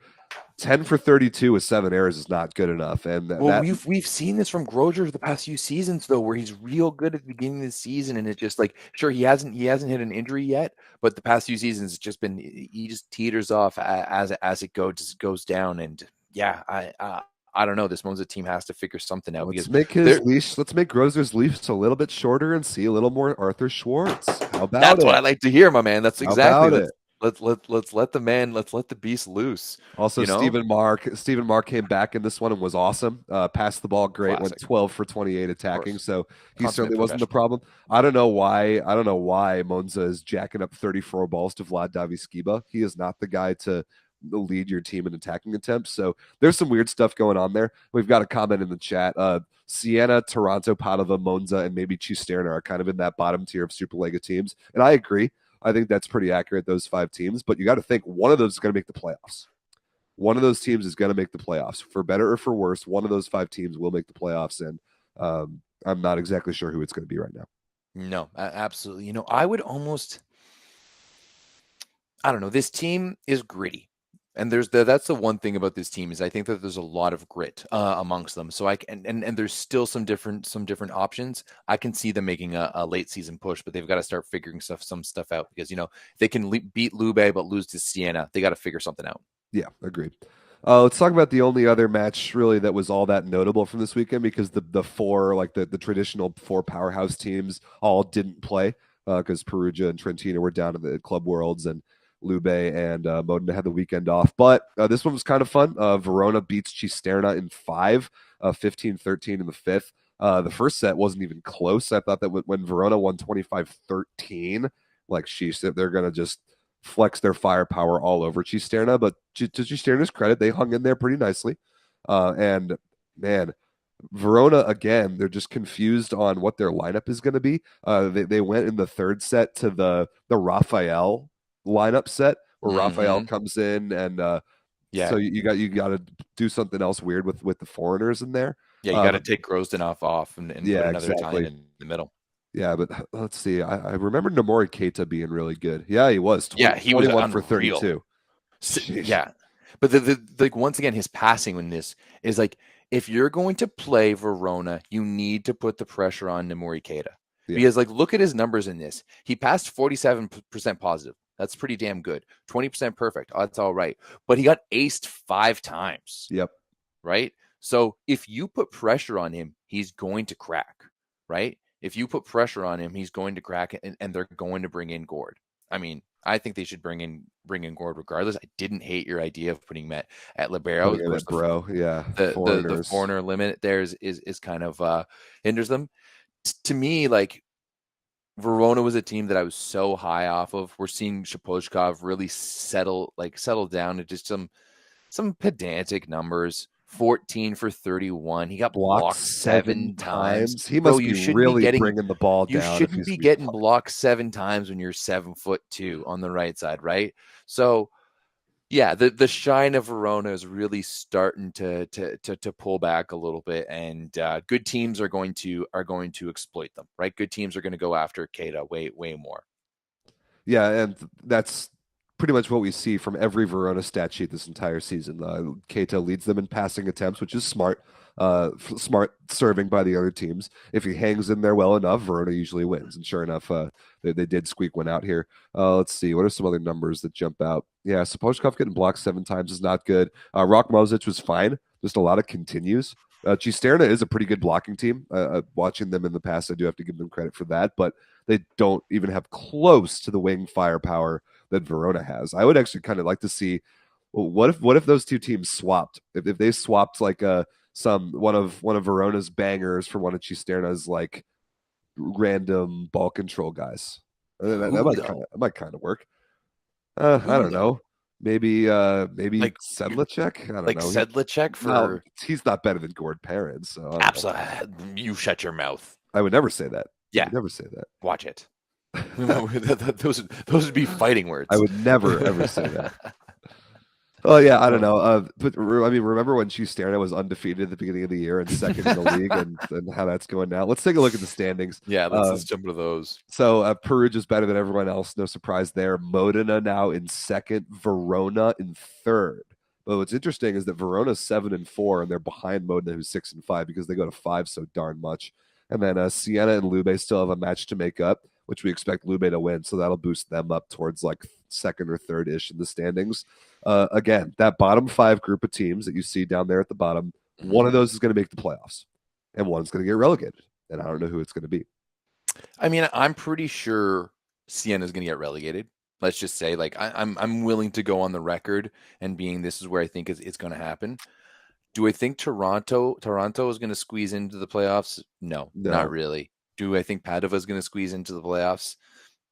10 for 32 with 7 errors is not good enough. And we've seen this from Grozer the past few seasons, though, where he's real good at the beginning of the season, and it's just like, sure, he hasn't hit an injury yet, but the past few seasons, it's just been, he just teeters off as it goes down. And I don't know. This Monza team has to figure something out. Let's make Grozer's leash a little bit shorter and see a little more Arthur Schwartz. How about That's what I like to hear, my man. That's exactly it. Let's let the beast loose. Also, Stephen Mark came back in this one and was awesome. Passed the ball great, Classic. went 12 for 28 attacking. So he certainly wasn't the problem. I don't know why Monza is jacking up 34 balls to Vlad Daviskiba. He is not the guy to lead your team in attacking attempts. So there's some weird stuff going on there. We've got a comment in the chat. Siena, Toronto, Padova, Monza, and maybe Cisterna are kind of in that bottom tier of Superliga teams. And I agree. I think that's pretty accurate, those 5 teams. But you got to think one of those is going to make the playoffs. One of those teams is going to make the playoffs. For better or for worse, one of those 5 teams will make the playoffs. And I'm not exactly sure who it's going to be right now. No, absolutely. I would almost, I don't know. This team is gritty. And that's the one thing about this team is I think that there's a lot of grit amongst them. So and there's still some different options. I can see them making a late season push, but they've got to start figuring some stuff out because they can beat Lube but lose to Siena. They got to figure something out. Yeah, agreed. Let's talk about the only other match really that was all that notable from this weekend because the 4 like the traditional 4 powerhouse teams all didn't play because Perugia and Trentino were down in the Club Worlds and Lube and Modena had the weekend off. But this one was kind of fun. Verona beats Cisterna in 5, 15-13 in the 5th. The first set wasn't even close. I thought that when Verona won 25-13, like, sheesh, they're going to just flex their firepower all over Cisterna. But to Cisterna's credit, they hung in there pretty nicely. And, man, Verona, again, they're just confused on what their lineup is going to be. They went in the 3rd set to the Rafael lineup set where Rafael comes in and so you got to do something else weird with the foreigners in there. Yeah, you got to take Grozdanov off and put another exactly. Italian in the middle. Yeah, but let's see. I remember Nomori Keita being really good. Yeah, he was. He was 21 for 32. Yeah, but like once again, his passing in this is like if you're going to play Verona, you need to put the pressure on Nomori Keita because like look at his numbers in this. He passed 47% positive. That's pretty damn good. 20% perfect. Oh, that's all right. But he got aced 5 times. Yep. Right? So if you put pressure on him, he's going to crack. Right? If you put pressure on him, he's going to crack and they're going to bring in Gord. I mean, I think they should bring in Gord regardless. I didn't hate your idea of putting Met at libero. Of course, the foreigner limit there is kind of hinders them. To me, like Verona was a team that I was so high off of. We're seeing Shaposhkov really settle down to just some pedantic numbers. 14 for 31. He got blocked 7 times. He must be really bringing the ball down. You shouldn't be getting blocked 7 times when you're 7'2" on the right side, right? So, yeah, the shine of Verona is really starting to pull back a little bit, and good teams are going to exploit them, right? Good teams are going to go after Keita way more. Yeah, and that's pretty much what we see from every Verona stat sheet this entire season. Keita leads them in passing attempts, which is smart. Smart serving by the other teams. If he hangs in there well enough, Verona usually wins. And sure enough, they did squeak one out here. Let's see. What are some other numbers that jump out? Yeah, Sapochkov getting blocked 7 times is not good. Rock Mozic was fine. Just a lot of continues. Cisterna is a pretty good blocking team. Watching them in the past, I do have to give them credit for that. But they don't even have close to the wing firepower that Verona has. I would actually kind of like to see, well, what if those two teams swapped? If they swapped like one of Verona's bangers for one of Cisterna's like random ball control guys. That might kind of work. I don't know. Maybe like Sedlacek. I don't know. Sedlacek for he's not better than Gord Perrin. So absolutely, you shut your mouth. I would never say that. Yeah, I would never say that. Watch it. those would be fighting words. I would never ever say that. Oh yeah, I don't know. But I mean, remember when Cisterna was undefeated at the beginning of the year and second in the league, and how that's going now? Let's take a look at the standings. Yeah, let's jump into those. So Perugia's better than everyone else. No surprise there. Modena now in second. Verona in third. But what's interesting is that Verona's 7-4, and they're behind Modena, who's 6-5, because they go to 5 so darn much. And then Siena and Lube still have a match to make up, which we expect Lube to win. So that'll boost them up towards like second or third-ish in the standings. Again, that bottom 5 group of teams that you see down there at the bottom, one of those is going to make the playoffs, and one's going to get relegated. And I don't know who it's going to be. I mean, I'm pretty sure Siena is going to get relegated. Let's just say, like, I'm willing to go on the record and being this is where I think it's going to happen. Do I think Toronto is going to squeeze into the playoffs? No, not really. Do I think Padova is going to squeeze into the playoffs?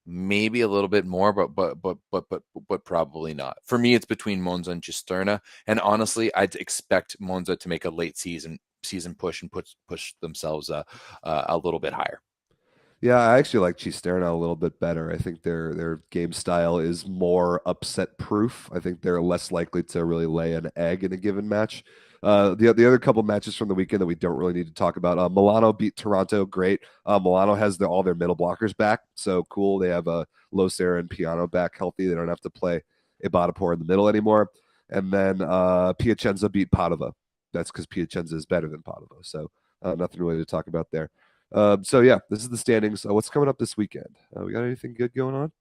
Maybe a little bit more, but probably not. For me, it's between Monza and Cisterna, and honestly, I'd expect Monza to make a late season push and push themselves a little bit higher. Yeah, I actually like Cisterna a little bit better. I think their game style is more upset proof. I think they're less likely to really lay an egg in a given match. The other couple matches from the weekend that we don't really need to talk about. Milano beat Toronto, great. Milano has all their middle blockers back, so cool. They have Loser and Piano back healthy. They don't have to play Ibatapor in the middle anymore. And then Piacenza beat Padova. That's because Piacenza is better than Padova, so nothing really to talk about there. So yeah, this is the standings. What's coming up this weekend? We got anything good going on?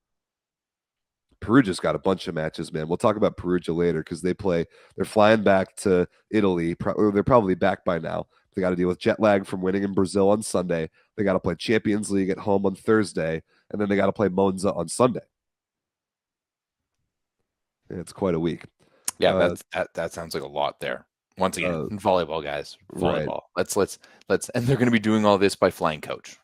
Perugia's got a bunch of matches, man. We'll talk about Perugia later because they're flying back to Italy. They're probably back by now. They got to deal with jet lag from winning in Brazil on Sunday. They got to play Champions League at home on Thursday, and then they got to play Monza on Sunday. Yeah, it's quite a week. Yeah, that sounds like a lot there. Once again, volleyball, guys. Volleyball. Right. Let's and they're going to be doing all this by flying coach.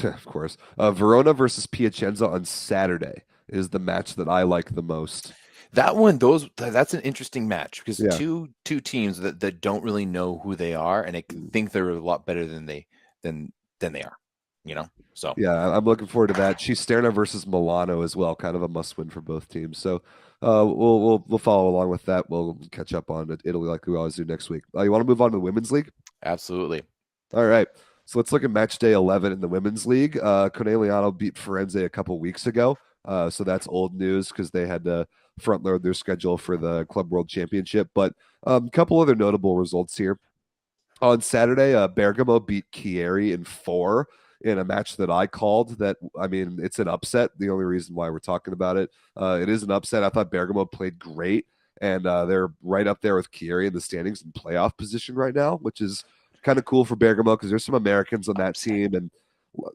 Of course. Verona versus Piacenza on Saturday is the match that I like the most. That one, that's an interesting match because two teams that don't really know who they are, and I think they're a lot better than they are. You know, so yeah, I'm looking forward to that. Cisterna versus Milano as well, kind of a must-win for both teams. So we'll follow along with that. We'll catch up on Italy like we always do next week. You want to move on to the women's league? Absolutely. All right. So let's look at match day 11 in the women's league. Conegliano beat Firenze a couple weeks ago. So that's old news because they had to front load their schedule for the Club World Championship. But a couple other notable results here. On Saturday, Bergamo beat Chieri in 4 in a match that I called. It's an upset. The only reason why we're talking about it. It is an upset. I thought Bergamo played great, and they're right up there with Chieri in the standings in playoff position right now, which is kind of cool for Bergamo because there's some Americans on that team, and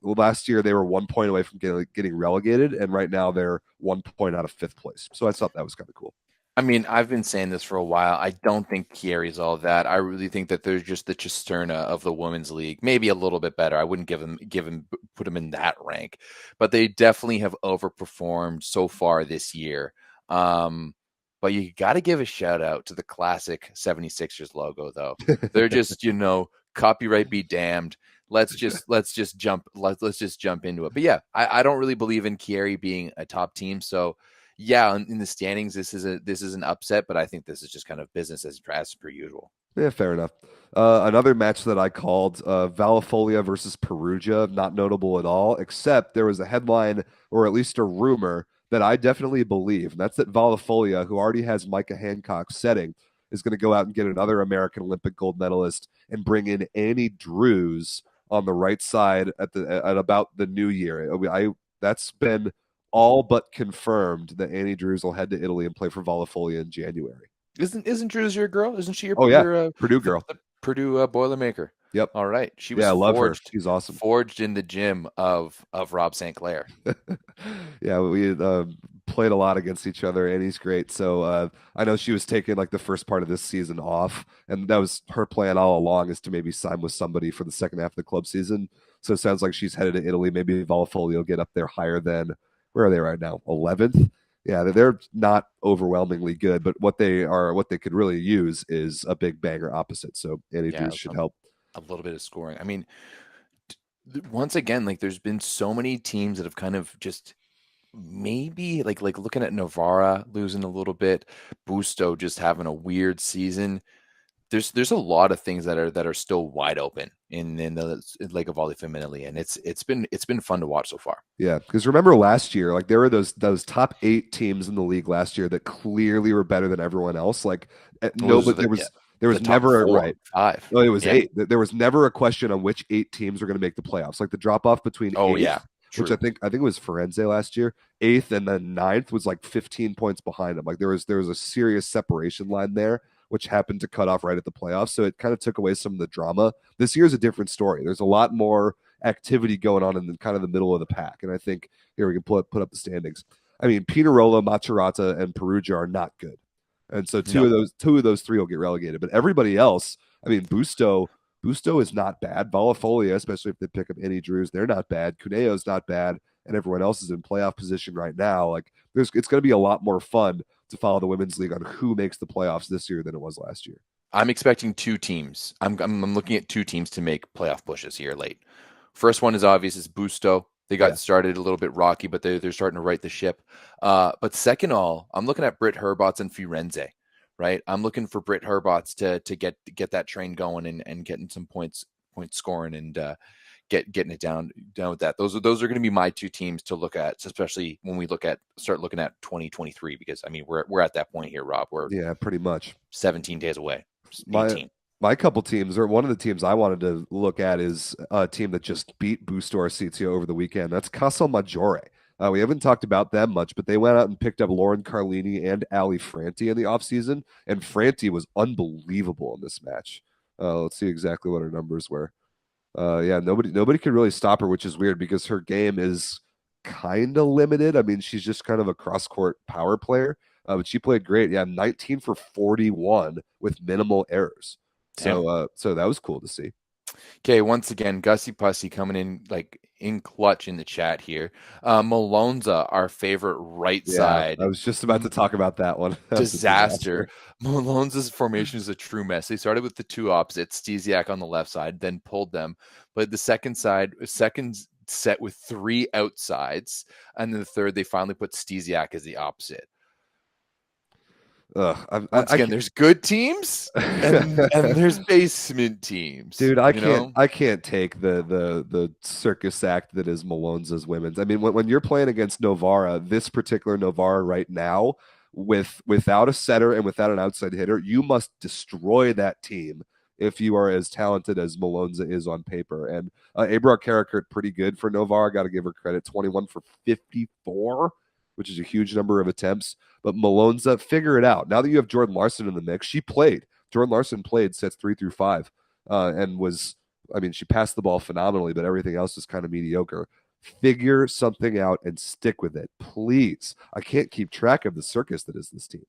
last year they were 1 point away from getting relegated, and right now they're 1 point out of 5th place. So I thought that was kind of cool. I mean, I've been saying this for a while. I don't think Chieri's all that. I really think that they're just the Cisterna of the women's league, maybe a little bit better. I wouldn't put them in that rank, but they definitely have overperformed so far this year. But you got to give a shout out to the classic 76ers logo, though. They're just, copyright be damned. Let's just jump into it. But yeah, I don't really believe in Chieri being a top team, so. Yeah, in the standings, this is an upset, but I think this is just kind of business as per usual. Yeah, fair enough. Another match that I called Valafolia versus Perugia, not notable at all, except there was a headline or at least a rumor that I definitely believe, and that's that Valafolia, who already has Micah Hancock setting, is going to go out and get another American Olympic gold medalist and bring in Annie Drews on the right side at about the new year. That's been all but confirmed that Annie Drews will head to Italy and play for Valafolia in January. Isn't Drews your girl? Isn't she your Purdue girl? Purdue Boilermaker. Yep. All right. She was I love her. She's awesome. Forged in the gym of Rob St. Clair. Yeah, we played a lot against each other. Annie's great. So I know she was taking like the first part of this season off, and that was her plan all along, is to maybe sign with somebody for the second half of the club season. So it sounds like she's headed to Italy. Maybe Valafolia will get up there higher than, where are they right now? 11th. Yeah, they're not overwhelmingly good, but what they could really use is a big banger opposite. So Annie Drews should help. A little bit of scoring. I mean, once again, like there's been so many teams that have kind of just maybe like looking at Novara losing a little bit, Busto just having a weird season. There's a lot of things that are still wide open in the Lega Volley Femminile, and it's been fun to watch so far. Yeah, because remember last year, like there were those top 8 teams in the league last year that clearly were better than everyone else. Like there was never a 5. No, it was 8. There was never a question on which 8 teams were going to make the playoffs. Like the drop off between which I think it was Firenze last year, 8th, and then 9th was like 15 points behind them. Like there was a serious separation line there, which happened to cut off right at the playoffs. So it kind of took away some of the drama. This year's a different story. There's a lot more activity going on in the kind of the middle of the pack. And I think here we can put up the standings. I mean, Pinerolo, Macerata, and Perugia are not good. And so two of those 3 will get relegated. But everybody else, I mean, Busto is not bad. Valafolia, especially if they pick up Annie Drews, they're not bad. Cuneo's not bad. And everyone else is in playoff position right now. Like it's going to be a lot more fun to follow the women's league on who makes the playoffs this year than it was last year. I'm expecting 2 teams. I'm looking at 2 teams to make playoff pushes here late. First one is obvious, is Busto. They got started a little bit rocky, but they're starting to right the ship. But second I'm looking at Britt Herbots and Firenze, right? I'm looking for Britt Herbots to get that train going and getting some points scoring and getting it down with that. Those are going to be my 2 teams to look at, especially when we start looking at 2023, because I mean we're at that point here, Rob. We're pretty much 17 days away. 18. My couple teams, or one of the teams I wanted to look at, is a team that just beat Busto Arsizio over the weekend. That's Casalmaggiore. We haven't talked about them much, but they went out and picked up Lauren Carlini and Ali Franti in the offseason, and Franti was unbelievable in this match. Let's see exactly what her numbers were. Nobody could really stop her, which is weird because her game is kind of limited. I mean, she's just kind of a cross-court power player, but she played great. Yeah, 19 for 41 with minimal errors. So that was cool to see. Okay, once again, Gussie Pussy coming in clutch in the chat here. Malonza, our favorite right side. I was just about to talk about that one. Disaster. Malonza's formation is a true mess. They started with the 2 opposites, Stesiak on the left side, then pulled them. But the second set with 3 outsides, and then the third, they finally put Stesiak as the opposite. Once again, there's good teams and there's basement teams. Dude, I can't take the circus act that is Malonza's women's. I mean, when you're playing against Novara, this particular Novara right now, without a setter and without an outside hitter, you must destroy that team if you are as talented as Malonza is on paper. And Abrar Karakurt, pretty good for Novara. Got to give her credit. 21 for 54, which is a huge number of attempts. But Malonza, figure it out. Now that you have Jordan Larson in the mix, she played. Jordan Larson played sets 3 through 5 and was I mean, she passed the ball phenomenally, but everything else is kind of mediocre. Figure something out and stick with it, please. I can't keep track of the circus that is this team.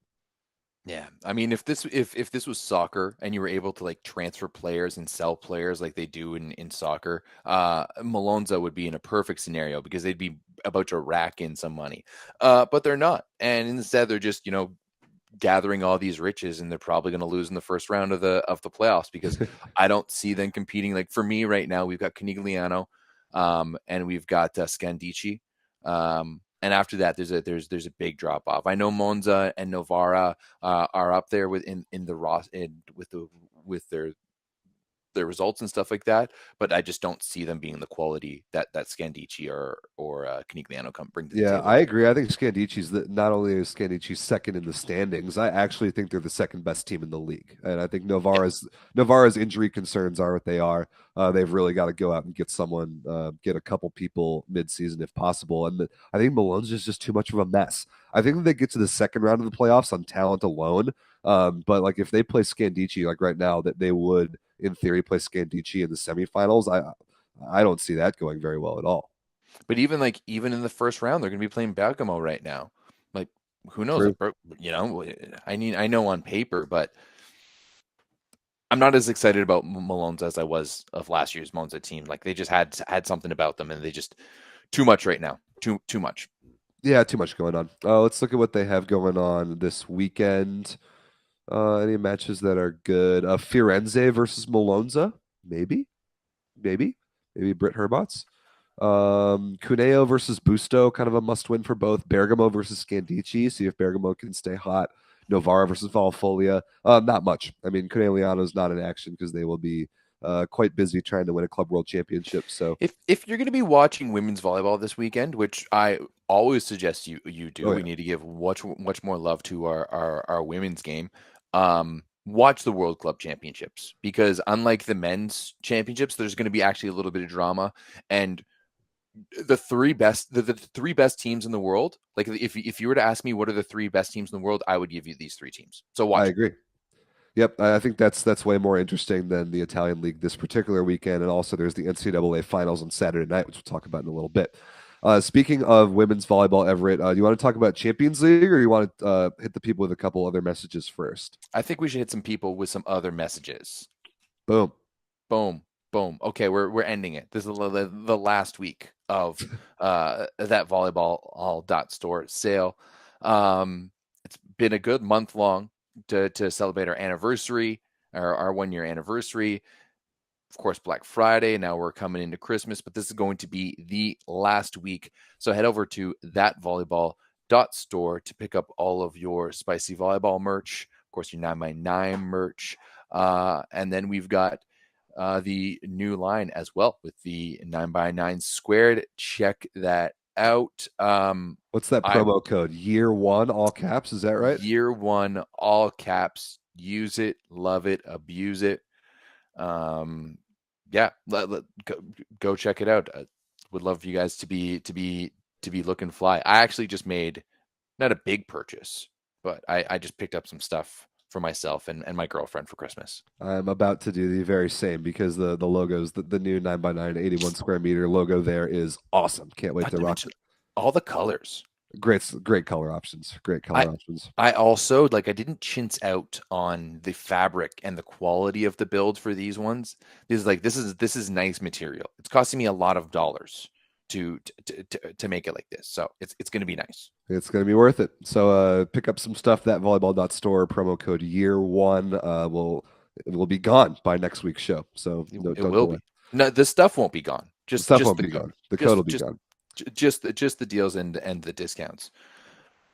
Yeah, I mean, if this was soccer and you were able to like transfer players and sell players like they do in soccer, Malonza would be in a perfect scenario because they'd be about to rack in some money. But they're not, and instead they're just gathering all these riches, and they're probably going to lose in the first round of the playoffs because I don't see them competing. Like for me right now, we've got Conigliano, and we've got Scandici. And after that, there's a big drop off. I know Monza and Novara are up there with in the with their results and stuff like that, but I just don't see them being the quality that Scandici or Conigliano bring to the table. I agree. I think Scandici's not only is Scandicci second in the standings, I actually think they're the second best team in the league. And I think Novara's injury concerns are what they are. They've really got to go out and get someone, get a couple people mid-season if possible. And I think Malone's just too much of a mess. I think that they get to the second round of the playoffs on talent alone. But like if they play Scandici like right now, that they would in theory play Scandici in the semifinals. I don't see that going very well at all. But even in the first round, they're going to be playing Bergamo right now. Like who knows? I know on paper, but I'm not as excited about Malone's as I was of last year's Monza team. Like they just had something about them, and they just too much right now. Too much. Yeah, too much going on. Let's look at what they have going on this weekend. Any matches that are good? Firenze versus Malonza, maybe Britt Herbots. Cuneo versus Busto, kind of a must-win for both. Bergamo versus Scandici, see if Bergamo can stay hot. Novara versus Valfolia, not much. I mean, Cuneliano's not in action because they will be quite busy trying to win a Club World Championship. So if you're going to be watching women's volleyball this weekend, which I always suggest you do, we need to give much more love to our women's game. Watch the World Club Championships, because unlike the men's championships, there's going to be actually a little bit of drama, and the three best teams in the world. Like if you were to ask me what are the three best teams in the world, I would give you these three teams. So watch. I agree. Yep, I think that's way more interesting than the Italian League this particular weekend, and also there's the NCAA finals on Saturday night, which we'll talk about in a little bit. Speaking of women's volleyball, Everett, do you want to talk about Champions League, or you want to hit the people with a couple other messages first? I think we should hit some people with some other messages. Boom. Okay, we're ending it. This is the last week of that volleyball.store sale. It's been a good month long to celebrate our anniversary, our 1 year anniversary. Of course, Black Friday. Now we're coming into Christmas, but this is going to be the last week. So head over to thatvolleyball.store to pick up all of your spicy volleyball merch. Of course, your 9x9 merch. And then we've got the new line as well with the 9x9 squared. Check that out. What's that promo code? Year one, all caps. Is that right? Year one, all caps. Use it, love it, abuse it. Go check it out. Would love for you guys to be looking fly. I actually just made not a big purchase, but I just picked up some stuff for myself and my girlfriend for Christmas. I'm about to do the very same because the logos, the new 9x9 81 square meter logo there is awesome. Can't wait to rock it. All the colors. Great color options. Options. I also I didn't chintz out on the fabric and the quality of the build for these ones. This is nice material. It's costing me a lot of dollars to make it like this. So it's going to be nice. It's going to be worth it. So pick up some stuff. That volleyball.store promo code year one will be gone by next week's show. So it will be. No, the stuff won't be gone. The stuff won't be gone. The code will be gone. Just the deals and the discounts.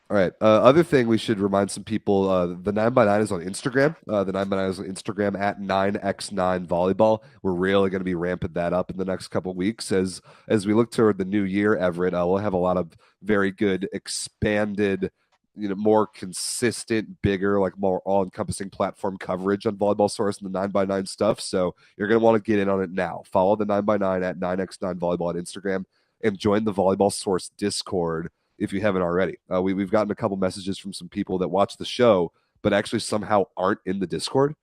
All right. Other thing we should remind some people, the 9x9 is on Instagram. The 9x9 is on Instagram at 9x9 volleyball. We're really going to be ramping that up in the next couple of weeks as we look toward the new year, Everett. We'll have a lot of very good expanded, more consistent, bigger, more all-encompassing platform coverage on Volleyball Source and the 9x9 stuff. So you're going to want to get in on it now. Follow the 9x9 at 9x9 volleyball on Instagram and join the Volleyball Source Discord if you haven't already. We've gotten a couple messages from some people that watch the show but actually somehow aren't in the Discord,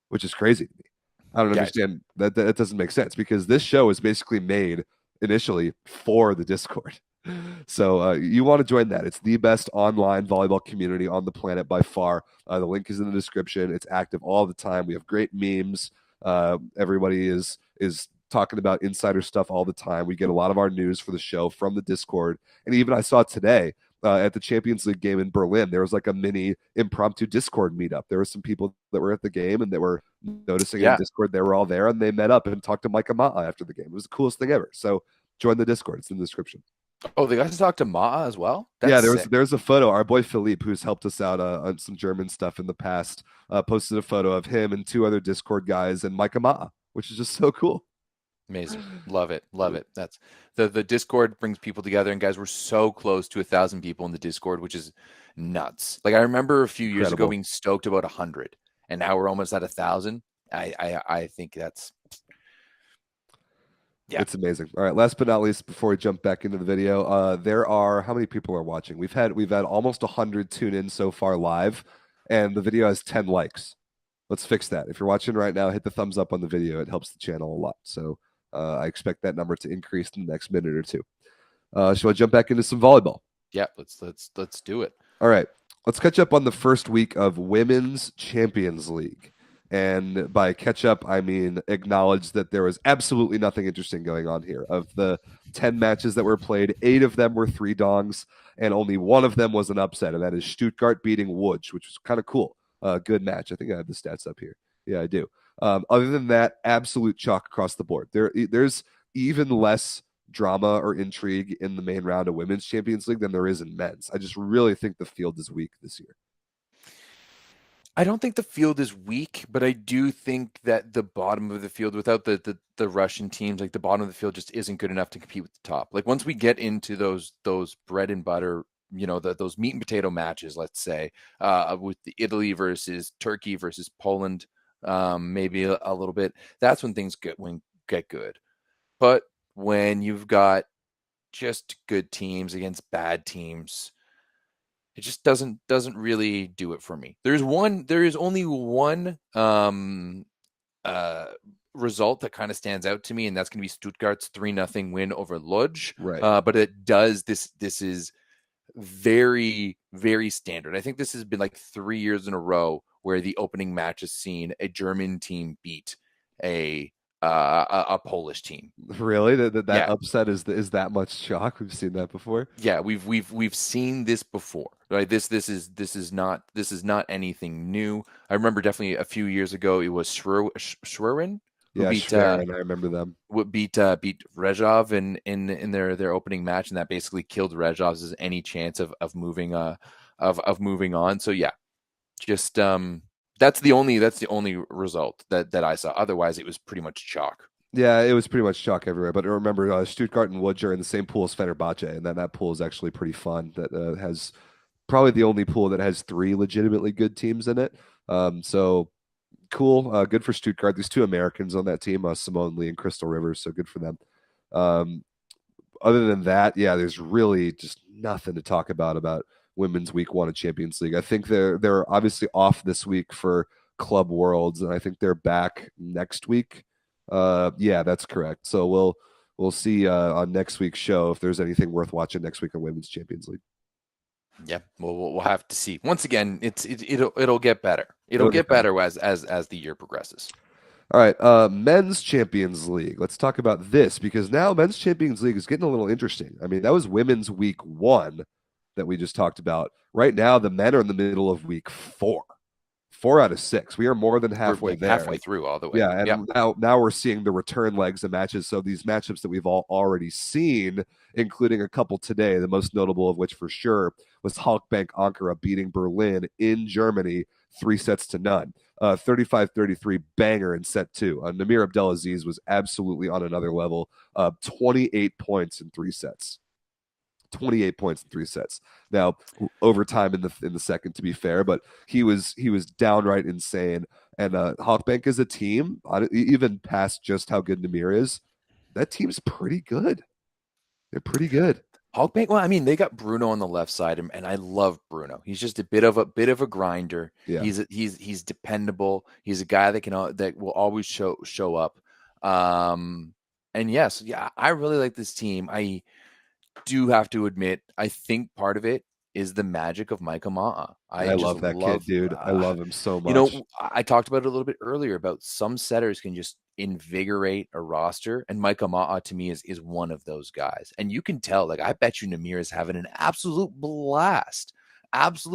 which is crazy to me. I don't understand that. That doesn't make sense because this show is basically made initially for the Discord. So you want to join that. It's the best online volleyball community on the planet by far. The link is in the description. It's active all the time. We have great memes. Everybody is talking about insider stuff all the time. We get a lot of our news for the show from the Discord. And even I saw today at the Champions League game in Berlin, there was like a mini impromptu Discord meetup. There were some people that were at the game and that were noticing in Discord. They were all there and they met up and talked to Micah Ma'a after the game. It was the coolest thing ever. So join the Discord. It's in the description. Oh, they got to talk to Ma'a as well? There's a photo. Our boy Philippe, who's helped us out on some German stuff in the past, posted a photo of him and 2 other Discord guys and Micah Ma'a, which is just so cool. Amazing. Love it. That's the Discord brings people together, and guys, we're so close to 1,000 people in the Discord, which is nuts. Like I remember a few years ago being stoked about 100, and now we're almost at 1,000. I think that's it's amazing. All right, last but not least, before we jump back into the video, there are how many people are watching? We've had almost 100 tune in so far live, and the video has 10 likes. Let's fix that. If you're watching right now, hit the thumbs up on the video. It helps the channel a lot. So I expect that number to increase in the next minute or two. Shall I jump back into some volleyball? Yeah, let's do it. All right, let's catch up on the first week of Women's Champions League. And by catch up, I mean acknowledge that there was absolutely nothing interesting going on here. Of the 10 matches that were played, 8 of them were 3-dongs, and only 1 of them was an upset, and that is Stuttgart beating Łódź, which was kind of cool. Good match. I think I have the stats up here. Yeah, I do. Other than that, absolute chalk across the board. There's even less drama or intrigue in the main round of Women's Champions League than there is in men's. I just really think the field is weak this year. I don't think the field is weak, but I do think that the bottom of the field, without the Russian teams, like the bottom of the field just isn't good enough to compete with the top. Like once we get into those bread and butter, those meat and potato matches, let's say, with the Italy versus Turkey versus Poland, maybe a little bit, that's when things get good. But when you've got just good teams against bad teams, it just doesn't really do it for me. There is only one result that kind of stands out to me, and that's going to be Stuttgart's 3-0 win over Łódź. Right. But it does this is very, very standard. I think this has been like 3 years in a row where the opening match has seen a German team beat a Polish team. Really? That upset is that much shock? We've seen that before. Yeah, we've seen this before. Right? This is not anything new. I remember definitely a few years ago it was Schwerin. Yeah, Schwerin, I remember them. Beat Rezhov in their opening match, and that basically killed Rezhov's any chance of moving on. So yeah, just that's the only result that I saw. Otherwise, it was pretty much chalk. Yeah, it was pretty much chalk everywhere. But remember, Stuttgart and Łódź are in the same pool as Fenerbahce, and that pool is actually pretty fun. That has probably the only pool that has 3 legitimately good teams in it. So cool. Good for Stuttgart. There's 2 Americans on that team, Simone Lee and Crystal Rivers. So good for them. Other than that, yeah, there's really just nothing to talk about Women's Week 1 of Champions League. I think they're obviously off this week for Club Worlds, and I think they're back next week. Yeah, that's correct. So we'll see on next week's show if there's anything worth watching next week on Women's Champions League. Yeah, we'll have to see. Once again, it'll get better. It'll get better as the year progresses. All right, Men's Champions League. Let's talk about this because now Men's Champions League is getting a little interesting. I mean, that was Women's Week 1 that we just talked about. Right now, the men are in the middle of week 4. 4 out of 6. We are more than halfway there. Halfway through all the way. Yeah, and now we're seeing the return legs of matches. So these matchups that we've all already seen, including a couple today, the most notable of which for sure was Halkbank Ankara beating Berlin in Germany 3-0. 35-33 banger in set 2. Namir Abdelaziz was absolutely on another level. 28 points in 3 sets. 28 points in 3 sets. Now, overtime in the second, to be fair, but he was downright insane. And Halkbank as a team, even past just how good Namir is, that team's pretty good. They're pretty good. Hogbank, well, I mean, they got Bruno on the left side, and I love Bruno. He's just a bit of a grinder. Yeah. He's dependable. He's a guy that will always show up. And yes, yeah, I really like this team. I do have to admit, I think part of it is the magic of Micah Ma'a. I just love that kid, dude. I love him so much. You know, I talked about it a little bit earlier about some setters can just invigorate a roster, and Micah Ma'a to me is one of those guys. And you can tell, like, I bet you Namir is having an absolute blast because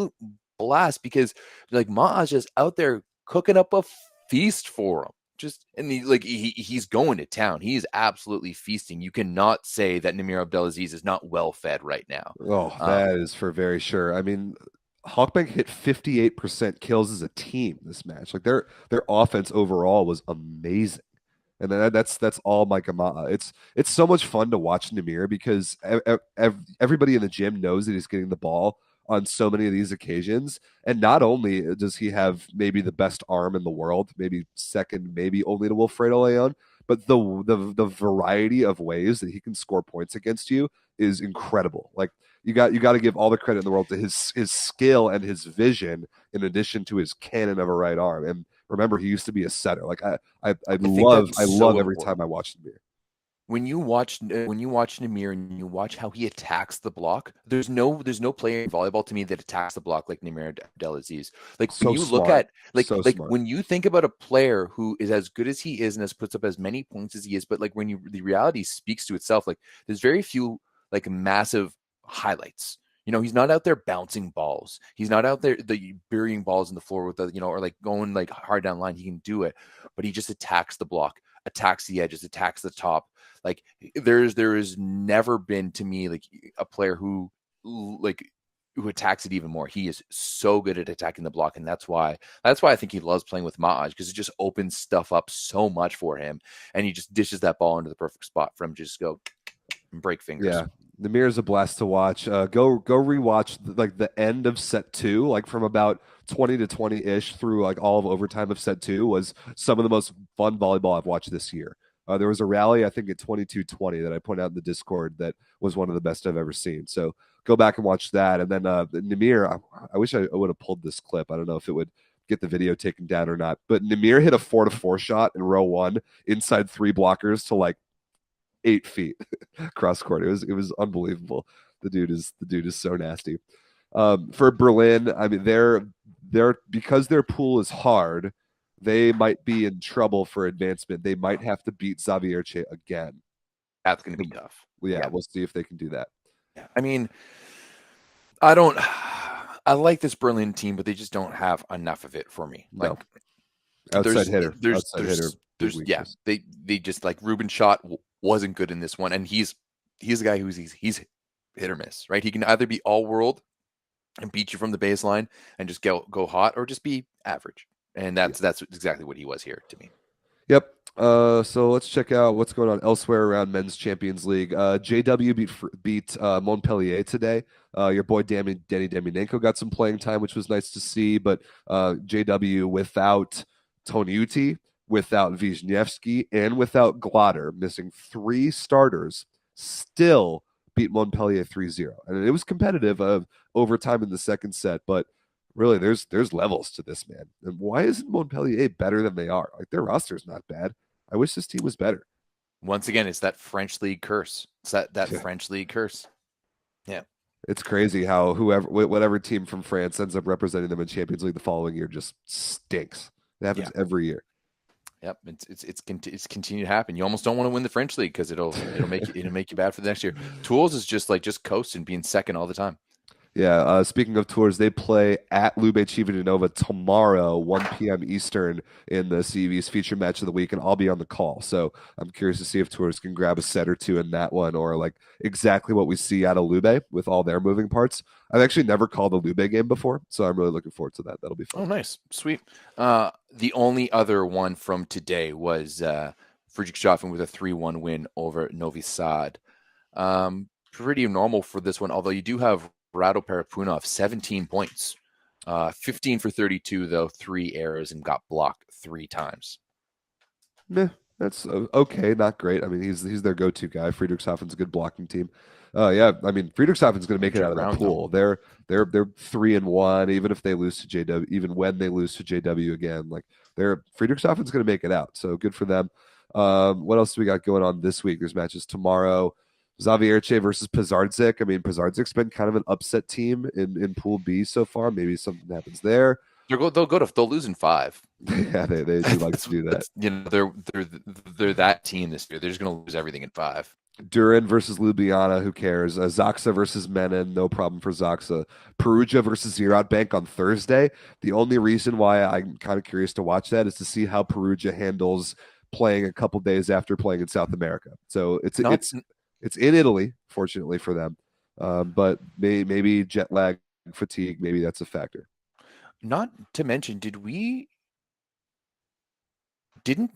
like Ma'a's just out there cooking up a feast for him. Just and he's going to town. He's absolutely feasting. You cannot say that Namir Abdelaziz is not well fed right now. Oh, that is for very sure. I mean, Hawkbank hit 58% kills as a team this match. Like their offense overall was amazing. And that's all Micah Ma'a. It's so much fun to watch Namir because everybody in the gym knows that he's getting the ball on so many of these occasions. And not only does he have maybe the best arm in the world, maybe second, maybe only to Wilfredo Leon, but the variety of ways that he can score points against you is incredible. Like you got to give all the credit in the world to his skill and his vision in addition to his cannon of a right arm. And remember, he used to be a setter. Like I love every time I watch Namir. When you watch Namir and you watch how he attacks the block, there's no player in volleyball to me that attacks the block like Namir Abdelaziz. Like so when you smart. Look at smart. When you think about a player who is as good as he is and has puts up as many points as he is, but like when the reality speaks to itself, like there's very few like massive highlights. You know, he's not out there bouncing balls. He's not out there burying balls in the floor with the, or like going like hard down line. He can do it, but he just attacks the block, attacks the edges, attacks the top. Like there has never been to me like a player who attacks it even more. He is so good at attacking the block, and that's why I think he loves playing with Ma'aj, because it just opens stuff up so much for him, and he just dishes that ball into the perfect spot for him to just go and break fingers. Yeah. Namir is a blast to watch. Go rewatch the end of set 2, like from about 20 to 20-ish through like all of overtime of set 2 was some of the most fun volleyball I've watched this year. There was a rally, I think at 22-20 that I pointed out in the Discord that was one of the best I've ever seen. So go back and watch that. And then Namir, I wish I would have pulled this clip. I don't know if it would get the video taken down or not. But Namir hit a 4-4 shot in row 1 inside 3 blockers to like 8 feet cross court. It was unbelievable. The dude is so nasty. For Berlin, I mean they're because their pool is hard, they might be in trouble for advancement. They might have to beat Xavierche again. That's going to be tough. Yeah, we'll see if they can do that. Yeah. I mean, I like this Berlin team, but they just don't have enough of it for me. Like outside hitter. They just like Ruben Schott wasn't good in this one, and he's a guy who's he's hit or miss, right? He can either be all world and beat you from the baseline and just go hot, or just be average. And that's exactly what he was here to me. Yep. So let's check out what's going on elsewhere around men's Champions League. JW beat Montpellier today. Your boy Danny Deminenko got some playing time, which was nice to see. But JW without Toniuti, without Wisniewski, and without Glader, missing 3 starters, still beat Montpellier 3-0. And it was competitive overtime in the second set, but really, there's levels to this, man. And why isn't Montpellier better than they are? Like their roster is not bad. I wish this team was better. Once again, it's that French league curse. It's that French league curse. Yeah, it's crazy how whatever team from France ends up representing them in Champions League the following year just stinks. It happens every year. Yep, it's continued to happen. You almost don't want to win the French league because it'll make you bad for the next year. Tours is just coasting, being second all the time. Yeah, speaking of tours, they play at Lube Civitanova tomorrow, 1 p.m. Eastern in the CEV's feature match of the week, and I'll be on the call. So I'm curious to see if tours can grab a set or two in that one, or like exactly what we see out of Lube with all their moving parts. I've actually never called a Lube game before, so I'm really looking forward to that. That'll be fun. Oh, nice. Sweet. The only other one from today was Friedrichshafen with a 3-1 win over Novi Sad. Pretty normal for this one, although you do have Rado Parapunov, 17 points, 15 for 32, though 3 errors, and got blocked 3 times. Meh, that's okay, not great. I mean, he's their go-to guy. Friedrichshafen's a good blocking team. Oh yeah, I mean Friedrichshafen's going to make it Future out of that round, pool. They're 3-1, even if they lose to JW, even when they lose to JW again. Like Friedrichshafen's going to make it out. So good for them. What else do we got going on this week? There's matches tomorrow. Zawiercie versus Pazardzik. I mean, Pazardzik's been kind of an upset team in Pool B so far. Maybe something happens there. They'll lose in 5. Yeah, they do like to do that. You know, they're that team this year. They're just going to lose everything in 5. Durin versus Ljubljana, who cares? Zaxa versus Menin, no problem for Zaxa. Perugia versus Ziraat Bank on Thursday. The only reason why I'm kind of curious to watch that is to see how Perugia handles playing a couple days after playing in South America. So it's in Italy, fortunately for them, but maybe jet lag, fatigue, maybe that's a factor. Not to mention, didn't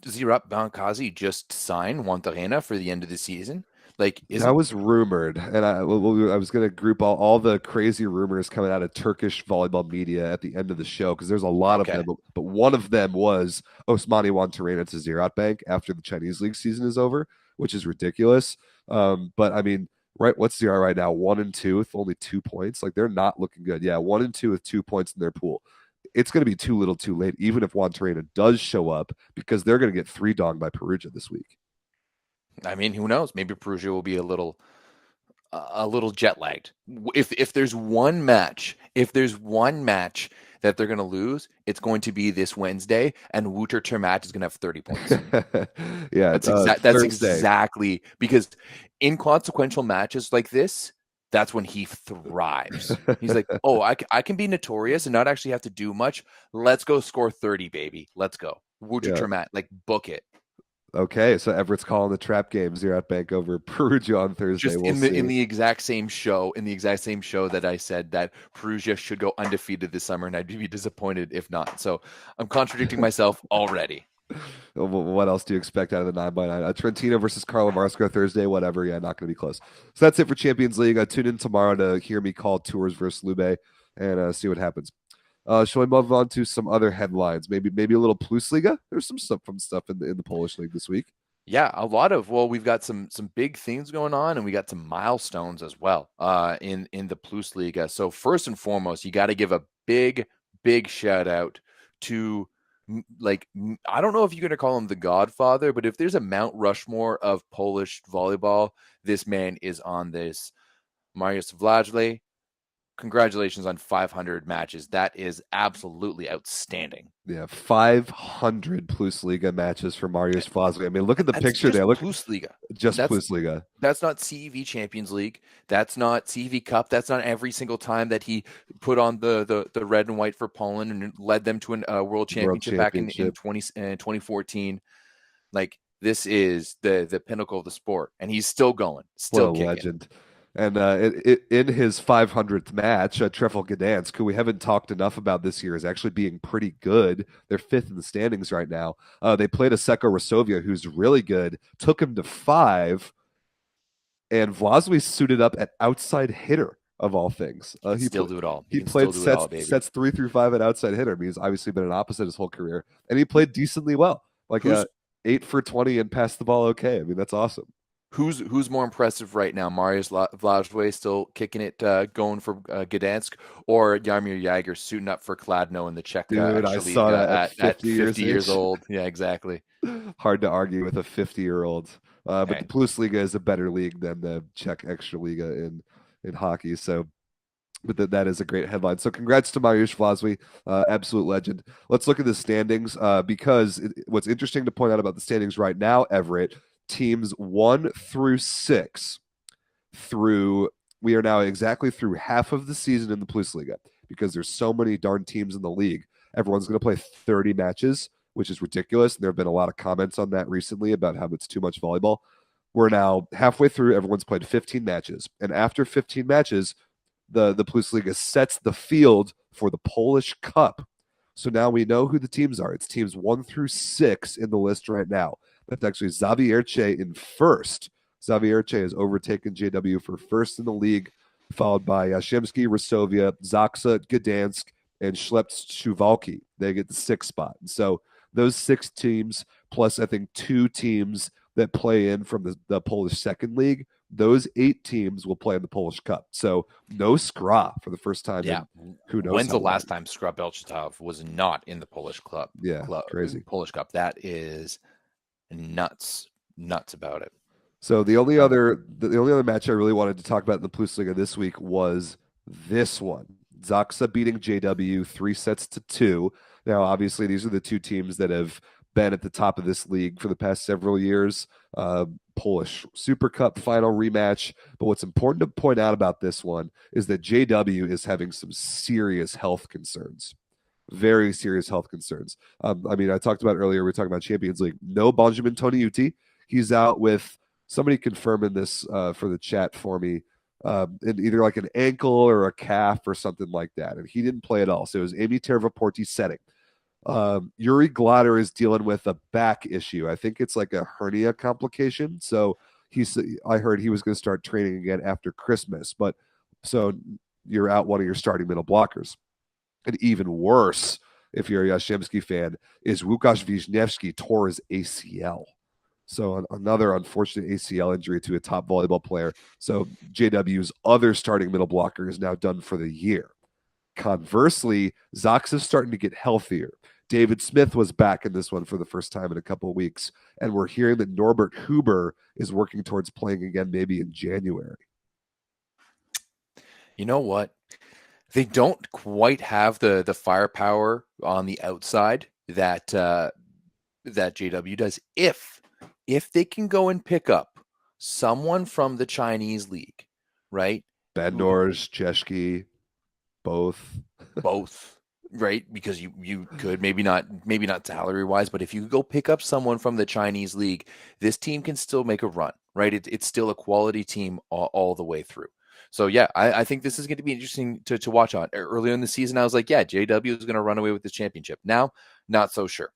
Ziraat Bankazi just sign Wantarena for the end of the season? Like, that was rumored, and I was going to group all the crazy rumors coming out of Turkish volleyball media at the end of the show, because there's a lot of them, but one of them was Osmani Wantarena to Ziraat Bank after the Chinese League season is over, which is ridiculous. But I mean, right, what's Ziraat right now? 1-2 with only 2 points. Like, they're not looking good. Yeah, 1-2 with 2 points in their pool. It's going to be too little too late, even if Wantarena does show up, because they're going to get 3-donged by Perugia this week. I mean, who knows? Maybe Perugia will be a little jet lagged. If there's one match that they're going to lose, it's going to be this Wednesday, and Wouter Termat is going to have 30 points. Yeah, that's exactly, because inconsequential matches like this, that's when he thrives. He's like, oh, I can be notorious and not actually have to do much. Let's go score 30, baby. Let's go. Wouter Termat, like, book it. Okay, so Everett's calling the trap game, Ziraat Bank over Perugia on Thursday. Just in the exact same show that I said that Perugia should go undefeated this summer, and I'd be disappointed if not. So I'm contradicting myself already. What else do you expect out of the 9x9? Trentino versus Carlo Marsco Thursday, whatever. Yeah, not going to be close. So that's it for Champions League. Tune in tomorrow to hear me call Tours versus Lube and see what happens. Shall we move on to some other headlines? Maybe a little PlusLiga. There's some stuff in the Polish league this week. Yeah, we've got some big things going on, and we got some milestones as well in the PlusLiga. So first and foremost, you got to give a big shout out to, like, I don't know if you're going to call him the Godfather, but if there's a Mount Rushmore of Polish volleyball, this man is on this. Mariusz Wlazły. Congratulations on 500 matches. That is absolutely outstanding. Yeah, 500 PlusLiga matches for Mariusz Wlazły. I mean, look at the picture there. Look, PlusLiga. Just PlusLiga. That's not CEV Champions League. That's not CEV Cup. That's not every single time that he put on the red and white for Poland and led them to a world championship back in 2014. Like, this is the pinnacle of the sport, and he's still going. Still what a kicking. Legend. And in his 500th match, Trefl Gdansk, who we haven't talked enough about this year, is actually being pretty good. They're 5th in the standings right now. They played Asseco Resovia, who's really good, took him to 5, and Wlazły suited up at outside hitter, of all things. He still do it all. He played sets 3 through 5 at outside hitter. I mean, he's obviously been an opposite his whole career, and he played decently well. Like 8 for 20 and passed the ball okay. I mean, that's awesome. Who's more impressive right now? Mariusz Wlazły still kicking it, going for Gdansk, or Jaromir Jagr suiting up for Kladno in the Czech I saw that at 50 years old. Yeah, exactly. Hard to argue with a 50-year-old. But the PlusLiga is a better league than the Czech Extraliga in hockey. So, but that is a great headline. So congrats to Mariusz Wlazły, absolute legend. Let's look at the standings, because what's interesting to point out about the standings right now, Everett, teams 1 through 6 we are now exactly through half of the season in the PlusLiga, because there's so many darn teams in the league. Everyone's going to play 30 matches, which is ridiculous. And there have been a lot of comments on that recently about how it's too much volleyball. We're now halfway through. Everyone's played 15 matches. And after 15 matches, the PlusLiga sets the field for the Polish Cup. So now we know who the teams are. It's teams 1 through 6 in the list right now. That's actually Zawiercie in first. Zawiercie has overtaken JW for first in the league, followed by Jastrzębski, Resovia, Zaxa, Gdansk, and Ślepsk Suwałki. They get the 6th spot. And so those 6 teams, plus I think 2 teams that play in from the Polish second league, those 8 teams will play in the Polish Cup. So no Skra for the first time. Yeah. In who knows When's the how last long. time Skra Belchatov was not in the Polish club? Yeah, crazy. Polish Cup. That is nuts about it. So the only other match I really wanted to talk about in the PlusLiga this week was this one. Zaksa beating JW 3-2. Now, obviously, these are the 2 teams that have been at the top of this league for the past several years. Polish Super Cup final rematch. But what's important to point out about this one is that JW is having some serious health concerns. Very serious health concerns. I mean, I talked about earlier, we were talking about Champions League. No Benjamin Toniuti. He's out with, somebody confirming this for the chat for me, in either like an ankle or a calf or something like that. And he didn't play at all. So it was Amy Tervaporti setting. Yuri Glader is dealing with a back issue. I think it's like a hernia complication. So I heard he was going to start training again after Christmas. But so you're out one of your starting middle blockers. And even worse, if you're a Yashemski fan, is Łukasz Wisniewski tore his ACL. So another unfortunate ACL injury to a top volleyball player. So JW's other starting middle blocker is now done for the year. Conversely, Zaksa is starting to get healthier. David Smith was back in this one for the first time in a couple of weeks. And we're hearing that Norbert Huber is working towards playing again maybe in January. You know what? They don't quite have the firepower on the outside that JW does. If they can go and pick up someone from the Chinese league, right? Bednors, Cheshki, both, right? Because you could maybe not salary wise, but if you go pick up someone from the Chinese league, this team can still make a run, right? It's still a quality team all the way through. So yeah, I think this is going to be interesting to watch on. Earlier in the season, I was like, yeah, JW is going to run away with this championship. Now, not so sure.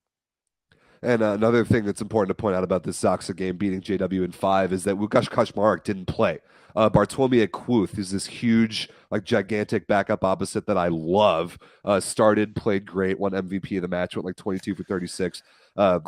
And another thing that's important to point out about this Zaksa game beating JW in 5 is that Łukasz Kaczmarek didn't play. Bartłomiej Kłuth is this huge, like gigantic backup opposite that I love. Started, played great, won MVP of the match, went like 22 for 36,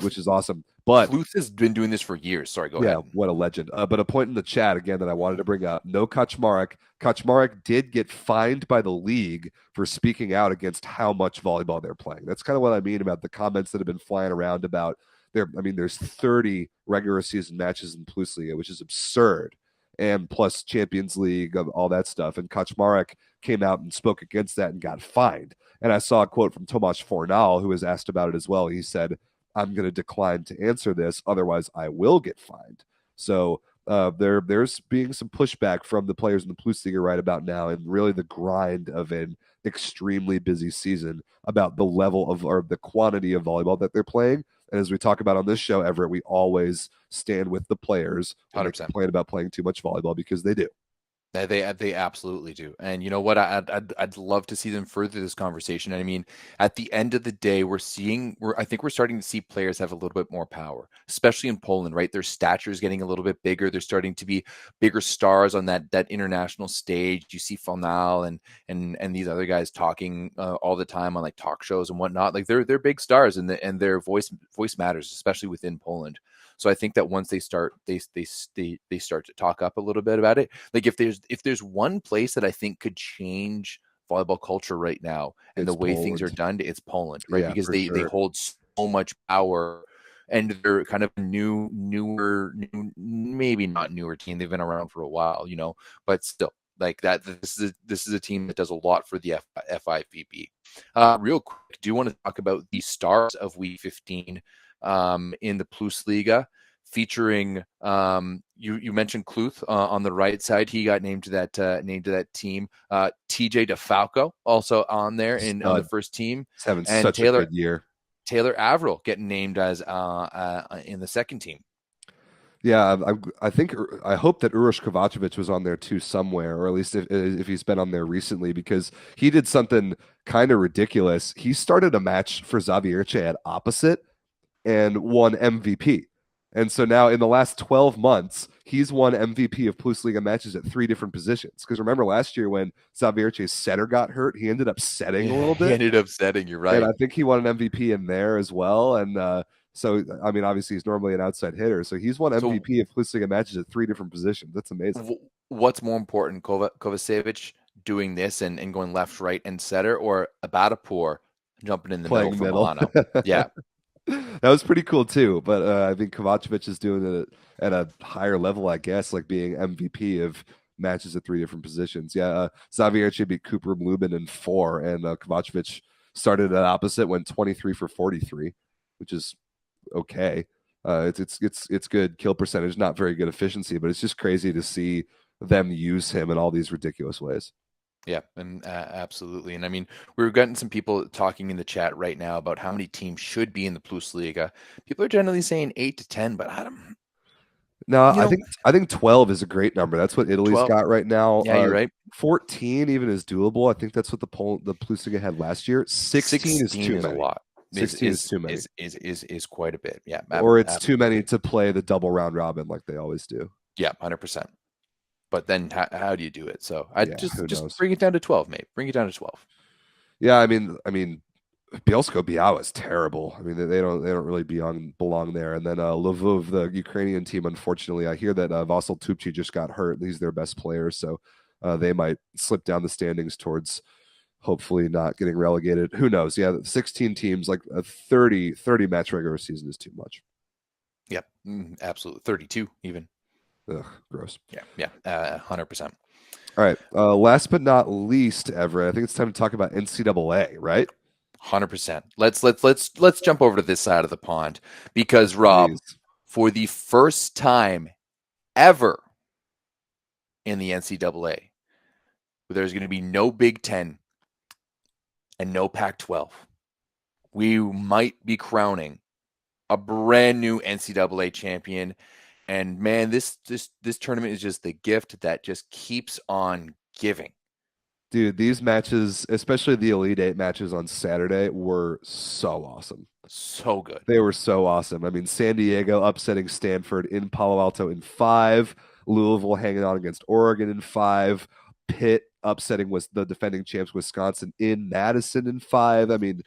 which is awesome. But Kłuth has been doing this for years. Sorry, go ahead. Yeah, what a legend. But a point in the chat, again, that I wanted to bring up. No Kaczmarek. Kaczmarek did get fined by the league for speaking out against how much volleyball they're playing. That's kind of what I mean about the comments that have been flying around about there's 30 regular season matches in PlusLiga, which is absurd. And plus Champions League, all that stuff. And Kaczmarek came out and spoke against that and got fined. And I saw a quote from Tomasz Fornal, who was asked about it as well. He said, I'm going to decline to answer this, otherwise I will get fined. So there's being some pushback from the players in the PlusLiga right about now, and really the grind of an extremely busy season about the level of, or the quantity of volleyball that they're playing. And as we talk about on this show, Everett, we always stand with the players when they complain about playing too much volleyball, because they do. They absolutely do. And you know what? I'd love to see them further this conversation. I mean, at the end of the day, I think we're starting to see players have a little bit more power, especially in Poland, right? Their stature is getting a little bit bigger. They're starting to be bigger stars on that international stage. You see Fonal and these other guys talking all the time on like talk shows and whatnot. Like they're big stars, and their voice matters, especially within Poland. So I think that once they start to talk up a little bit about it, like if there's one place that I think could change volleyball culture right now and the way things are done, it's Poland, right? Yeah, because they hold so much power, and they're kind of a newer, maybe not newer team. They've been around for a while, but still. Like that, this is a team that does a lot for the FIVB. Real quick, do you want to talk about the stars of Week 15 in the PlusLiga, featuring you mentioned Kłuth on the right side. He got named to that team. TJ DeFalco also on there on the first team. He's having such a good year. Taylor Averill getting named as in the second team. Yeah, I hope that Uroš Kovacevic was on there too somewhere, or at least if he's been on there recently, because he did something kind of ridiculous. He started a match for Zawiercie at opposite and won MVP. And so now in the last 12 months, he's won MVP of PlusLiga matches at 3 different positions. Because remember last year when Zawiercie's setter got hurt, he ended up setting a little bit. He ended up setting, you're right. And I think he won an MVP in there as well. And So, I mean, obviously he's normally an outside hitter. So he's won MVP of PlusLiga matches at 3 different positions. That's amazing. What's more important, Kovacevic doing this and going left, right, and center, or Abadapur jumping in the Playing middle for middle. Milano? Yeah. That was pretty cool too. But I think Kovacevic is doing it at a higher level, I guess, like being MVP of matches at 3 different positions. Yeah, Xavier beat Cooper Lubin in 4, and Kovacevic started at opposite, went 23 for 43, which is okay. It's good kill percentage, not very good efficiency, but it's just crazy to see them use him in all these ridiculous ways. Yeah, and absolutely. And I mean, we're getting some people talking in the chat right now about how many teams should be in the PlusLiga. People are generally saying 8 to 10, but I don't. No, I think 12 is a great number. That's what Italy's 12. got right now. Yeah, you're right. 14 even is doable. I think that's what the PlusLiga had last year. 16 is too many. A lot. 16 is too many. Is quite a bit. Yeah. Or it's too many to play the double round robin like they always do. Yeah, 100%. But then how do you do it? So I just knows? Bring it down to 12, mate. Bring it down to 12. Yeah, I mean, Bielsko-Biała is terrible. I mean, they don't really belong there. And then Lvov, the Ukrainian team, unfortunately, I hear that Vasyl Tupci just got hurt. He's their best player, so they might slip down the standings towards hopefully not getting relegated. Who knows? Yeah, 16 teams, like a 30 match regular season is too much. Yep, absolutely. 32 even. Ugh, gross. Yeah, 100%. All right. Last but not least, Everett, I think it's time to talk about NCAA, right? 100%. Let's jump over to this side of the pond because Rob, for the first time ever in the NCAA, there's going to be no Big Ten and no Pac-12. We might be crowning a brand new NCAA champion. And man, this tournament is just the gift that just keeps on giving. Dude, these matches, especially the Elite Eight matches on Saturday, were so awesome. So good. They were so awesome. I mean, San Diego upsetting Stanford in Palo Alto in 5, Louisville hanging on against Oregon in 5, Pitt upsetting the defending champs Wisconsin in Madison in 5. I mean,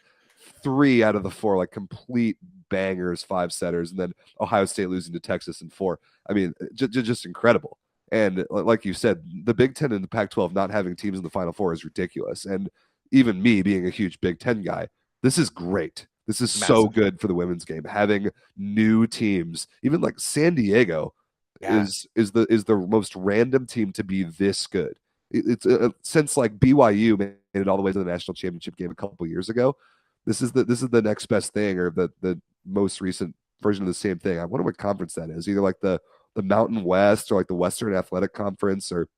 3 out of the 4 like complete bangers, 5-setters, and then Ohio State losing to Texas in 4. I mean, just incredible. And like you said, the Big Ten and the Pac-12 not having teams in the Final Four is ridiculous. And even me being a huge Big Ten guy, this is great. This is so good for the women's game. Having new teams, even like San Diego, is the most random team to be this good. It's since like BYU made it all the way to the national championship game a couple years ago. This is the next best thing, or the most recent version of the same thing. I wonder what conference that is. Either like the Mountain West or like the Western Athletic Conference, or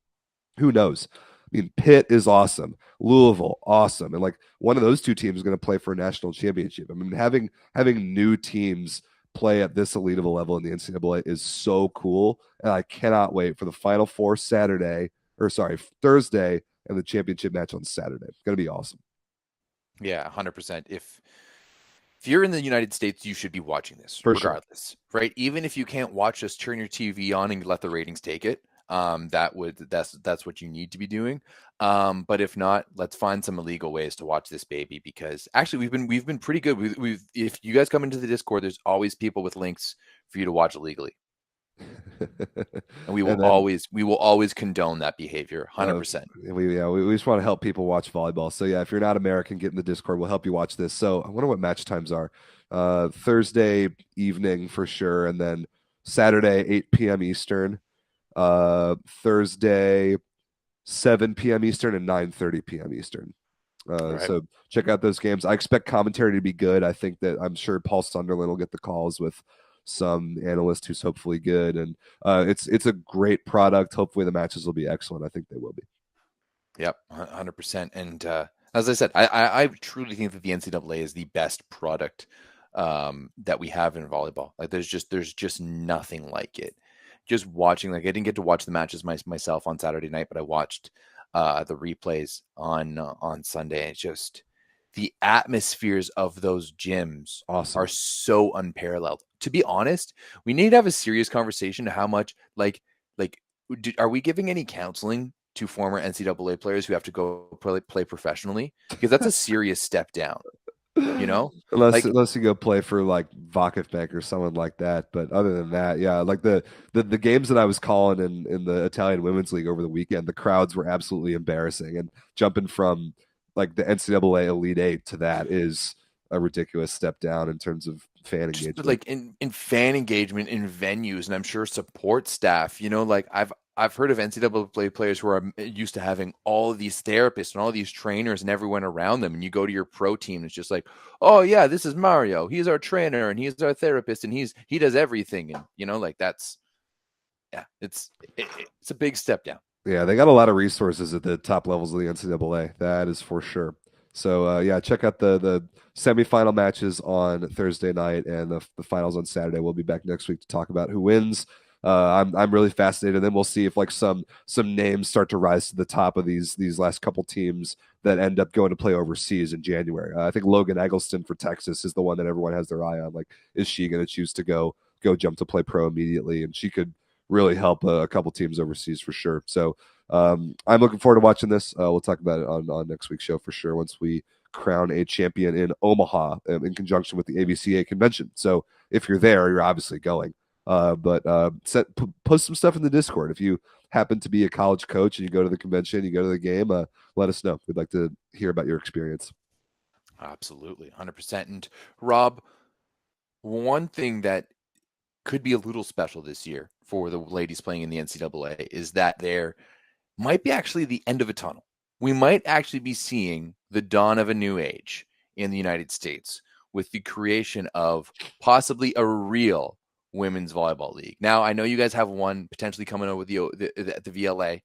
who knows. I mean, Pitt is awesome. Louisville, awesome. And like one of those 2 teams is going to play for a national championship. I mean, having new teams play at this elite of a level in the NCAA is so cool. And I cannot wait for the Final Four Thursday, and the championship match on Saturday. It's going to be awesome. Yeah, 100%. If you're in the United States, you should be watching this regardless, right? Even if you can't watch, just turn your TV on and let the ratings take it. That's what you need to be doing. But if not, let's find some illegal ways to watch this baby, because actually we've been pretty good. If you guys come into the Discord, there's always people with links for you to watch illegally. And we will always condone that behavior 100%. We just want to help people watch volleyball. So yeah, if you're not American, get in the Discord, we'll help you watch this. So I wonder what match times are. Thursday evening for sure, and then Saturday 8 p.m. Eastern, Thursday 7 p.m. Eastern, and 9:30 p.m. Eastern. Right. So check out those games. I expect commentary to be good. I'm sure Paul Sunderland will get the calls with some analyst who's hopefully good, and it's a great product. Hopefully the matches will be excellent. I think they will be. Yep, 100%. And as I said, I truly think that the NCAA is the best product that we have in volleyball. Like there's just nothing like it. Just watching, like I didn't get to watch the matches myself on Saturday night, but I watched the replays on Sunday. And just the atmospheres of those gyms are so unparalleled. To be honest, we need to have a serious conversation to how much are we giving any counseling to former NCAA players who have to go play professionally? Because that's a serious step down. You know, unless you go play for like Vakifbank or someone like that. But other than that, yeah, like the games that I was calling in the Italian Women's League over the weekend, the crowds were absolutely embarrassing. And jumping from like the NCAA Elite Eight to that is a ridiculous step down in terms of fan engagement. Just like in fan engagement in venues, and I'm sure support staff, like I've heard of NCAA players who are used to having all of these therapists and all these trainers and everyone around them. And you go to your pro team, and it's just like, oh yeah, this is Mario. He's our trainer and he's our therapist and he does everything. And like it's a big step down. Yeah, they got a lot of resources at the top levels of the NCAA. That is for sure. So yeah, check out the semifinal matches on Thursday night and the finals on Saturday. We'll be back next week to talk about who wins. I'm really fascinated. And then we'll see if like some names start to rise to the top of these last couple teams that end up going to play overseas in January. I think Logan Eggleston for Texas is the one that everyone has their eye on. Like, is she going to choose to go jump to play pro immediately? And she could really help a couple teams overseas for sure. So I'm looking forward to watching this. We'll talk about it on next week's show for sure once we crown a champion in Omaha in conjunction with the ABCA convention. So if you're there, you're obviously going. But post some stuff in the Discord. If you happen to be a college coach and you go to the convention, you go to the game, let us know. We'd like to hear about your experience. Absolutely, 100%. And Rob, one thing that could be a little special this year for the ladies playing in the NCAA is that there might be actually the end of a tunnel. We might actually be seeing the dawn of a new age in the United States with the creation of possibly a real women's volleyball league. Now, I know you guys have one potentially coming over the VLA,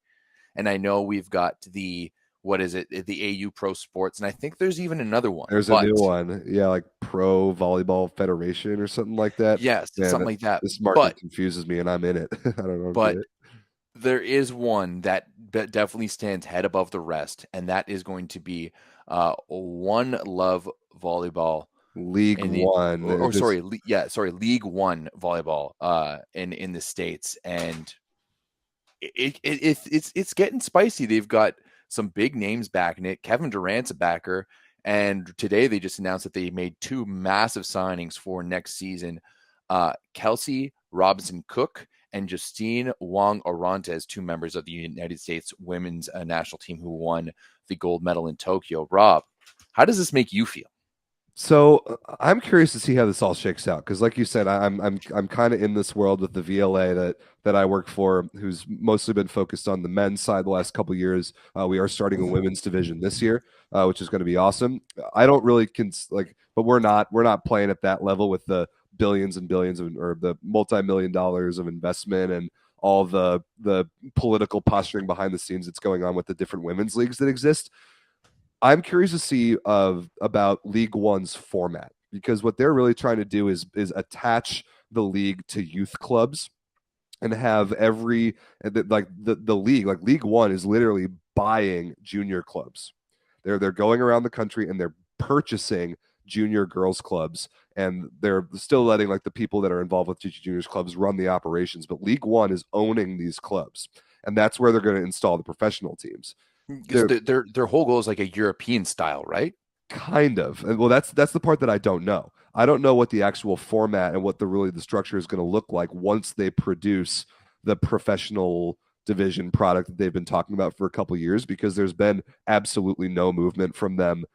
and I know we've got the AU Pro Sports, and I think there's even another one. There's a new one, yeah, like Pro Volleyball Federation or something like that. Yes, something like that. This market confuses me, and I'm in it. I don't know. But there is one that definitely stands head above the rest, and that is going to be One Love Volleyball League One. League One Volleyball in the States, and it's getting spicy. They've got some big names backing it. Kevin Durant's a backer, and today they just announced that they made two massive signings for next season. Kelsey Robinson-Cook and Justine Wong Orantes, two members of the United States women's national team who won the gold medal in Tokyo. Rob, how does this make you feel? So I'm curious to see how this all shakes out because, like you said, I'm kind of in this world with the VLA that I work for, who's mostly been focused on the men's side the last couple of years. We are starting a women's division this year, which is going to be awesome. I don't really but we're not playing at that level with the billions and billions or the multi-million dollars of investment and all the political posturing behind the scenes that's going on with the different women's leagues that exist. I'm curious to see about League One's format because what they're really trying to do is attach the league to youth clubs and have the league, like League One is literally buying junior clubs. They're going around the country and they're purchasing junior girls clubs, and they're still letting like the people that are involved with juniors clubs run the operations. But League One is owning these clubs, and that's where they're going to install the professional teams. Their whole goal is like a European style, right? Kind of. Well, that's the part that I don't know. I don't know what the actual format and what the structure is going to look like once they produce the professional division product that they've been talking about for a couple of years, because there's been absolutely no movement from them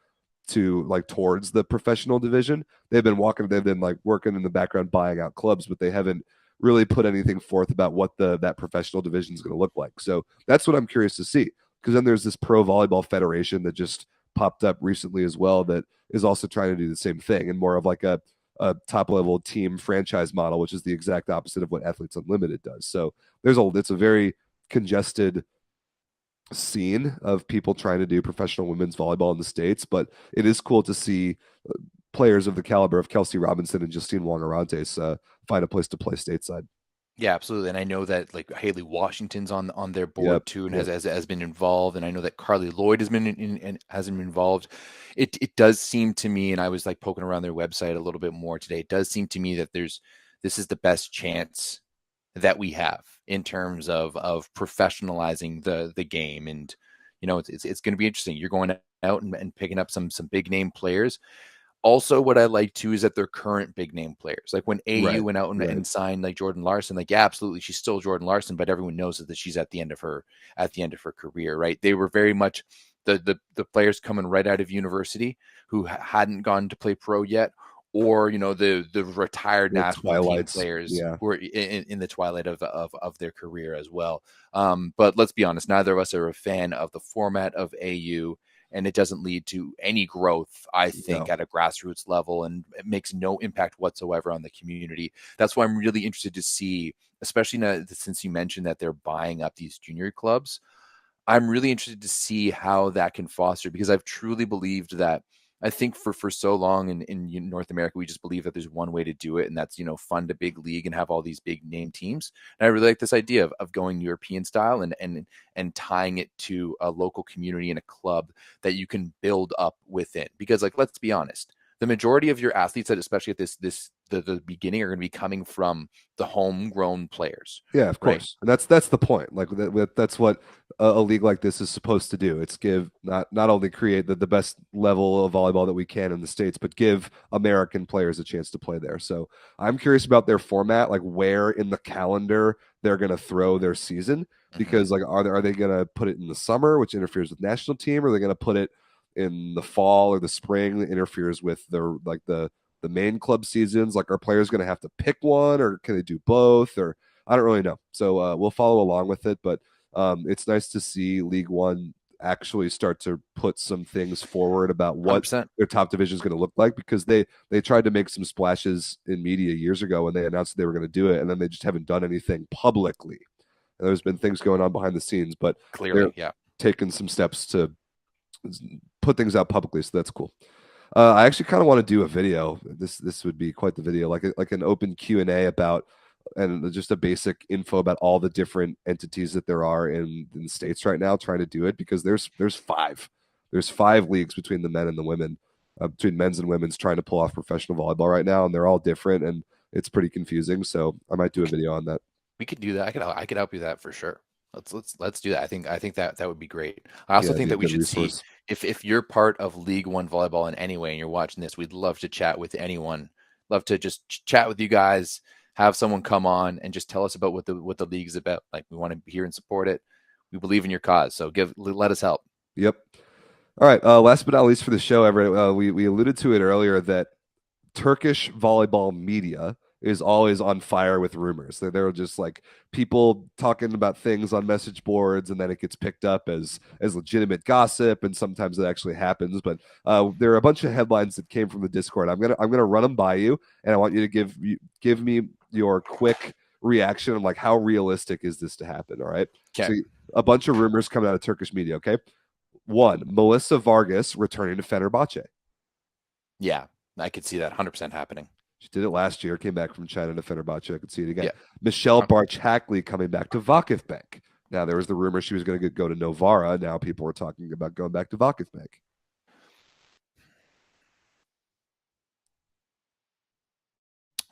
towards the professional division. They've been working in the background buying out clubs, but they haven't really put anything forth about what that professional division is going to look like. So that's what I'm curious to see. Because then there's this Pro Volleyball Federation that just popped up recently as well that is also trying to do the same thing and more of like a top-level team franchise model, which is the exact opposite of what Athletes Unlimited does. So it's a very congested scene of people trying to do professional women's volleyball in the States, but it is cool to see players of the caliber of Kelsey Robinson and Justine Wong Orantes find a place to play stateside. Yeah, absolutely. And I know that like Haley Washington's on their board too, and has been involved. And I know that Carly Lloyd has been involved. It does seem to me, and I was like poking around their website a little bit more today. It does seem to me that this is the best chance that we have in terms of professionalizing the game. And it's going to be interesting. You're going out and picking up some big name players. Also, what I like too is that they're current big name players. Like when AU went out and signed like Jordan Larson, like yeah, absolutely, she's still Jordan Larson, but everyone knows that she's at the end of her career, right? They were very much the players coming right out of university who hadn't gone to play pro yet, or the retired national team players who are in the twilight of their career as well. But let's be honest, neither of us are a fan of the format of AU. And it doesn't lead to any growth, I think, at a grassroots level, and it makes no impact whatsoever on the community. That's why I'm really interested to see, especially now, since you mentioned that they're buying up these junior clubs, I'm really interested to see how that can foster, because I've truly believed that. I think for so long in North America, we just believe that there's one way to do it, and that's, fund a big league and have all these big name teams. And I really like this idea of going European style and tying it to a local community and a club that you can build up within. Because, like, let's be honest, the majority of your athletes, especially at the beginning, are going to be coming from the homegrown players. Yeah, of course. Right? And that's the point. Like that's what a league like this is supposed to do. It's give not only create the best level of volleyball that we can in the States, but give American players a chance to play there. So I'm curious about their format, like where in the calendar they're going to throw their season, because like are they going to put it in the summer, which interferes with national team, or are they going to put it in the fall or the spring that interferes with their the main club seasons? Like, are players going to have to pick one, or can they do both? Or I don't really know. So we'll follow along with it. But it's nice to see League One actually start to put some things forward about what 100%. Their top division is going to look like, because they tried to make some splashes in media years ago when they announced they were going to do it, and then they just haven't done anything publicly. And there's been things going on behind the scenes, but clearly, taking some steps to put things out publicly. So that's cool. I actually kind of want to do a video. This would be quite the video, like an open Q&A about, and just a basic info about all the different entities that there are in the States right now trying to do it, because there's five leagues between the men and the women, between men's and women's, trying to pull off professional volleyball right now, and they're all different, and it's pretty confusing. So I might do a video on that. We could do that. I could help you with that for sure. Let's do that. I think that would be great. I also think that we should see if you're part of League One volleyball in any way and you're watching this, we'd love to chat with anyone. Love to just chat with you guys, have someone come on and just tell us about what the league is about. Like, we want to hear and support it. We believe in your cause, so let us help. Yep. All right. Last but not least for the show, Everett, we alluded to it earlier that Turkish volleyball media is always on fire with rumors. They're just like people talking about things on message boards, and then it gets picked up as legitimate gossip, and sometimes it actually happens. But there are a bunch of headlines that came from the Discord. I'm gonna run them by you, and I want you to give me your quick reaction on like how realistic is this to happen. All right. Okay. So a bunch of rumors coming out of Turkish media. Okay. 1, Melissa Vargas returning to Fenerbahce. Yeah, I could see that 100% happening. She did it last year, came back from China to Fenerbahce. I could see it again. Yeah. Michelle Barch-Hackley coming back to Vakifbank. Now, there was the rumor she was going to go to Novara. Now people are talking about going back to Vakifbank.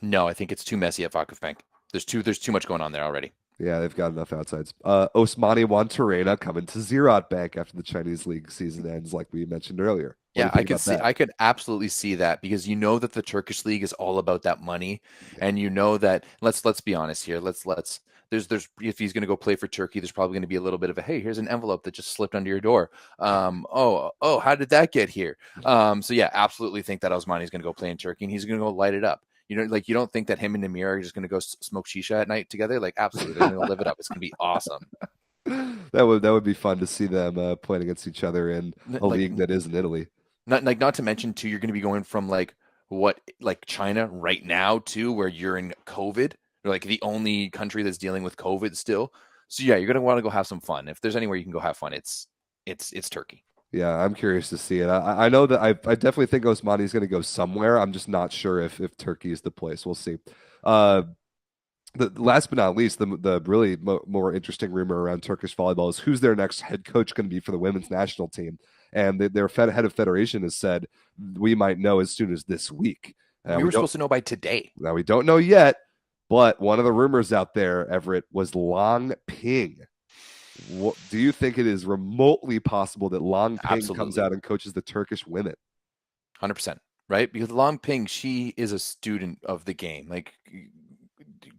No, I think it's too messy at Vakifbank. There's too much going on there already. Yeah, they've got enough outsides. Osmani Wantarena coming to Ziraat Bank after the Chinese league season ends, like we mentioned earlier. Yeah, I could absolutely see that, because that the Turkish league is all about that money, and that let's be honest here. There's if he's going to go play for Turkey, there's probably going to be a little bit of a, hey, here's an envelope that just slipped under your door. How did that get here? So yeah, absolutely think that Osmani is going to go play in Turkey, and he's going to go light it up. You don't think that him and Namir are just going to go smoke shisha at night together? Like, absolutely, they're going to live it up. It's going to be awesome. That would be fun to see them playing against each other in a league that is in Italy. Not to mention too, you're going to be going from like China right now to where you're in COVID. You're like the only country that's dealing with COVID still. So yeah, you're going to want to go have some fun. If there's anywhere you can go have fun, it's Turkey. Yeah, I'm curious to see it. I know that I definitely think Osmani is going to go somewhere. I'm just not sure if Turkey is the place. We'll see. The last but not least, the really more interesting rumor around Turkish volleyball is who's their next head coach going to be for the women's national team. And their head of federation has said we might know as soon as this week. We were supposed to know by today. Now we don't know yet, but one of the rumors out there, Everett, was Lang Ping. What, do you think it is remotely possible that Lang Ping comes out and coaches the Turkish women? 100%. right? Because Long Ping, she is a student of the game, like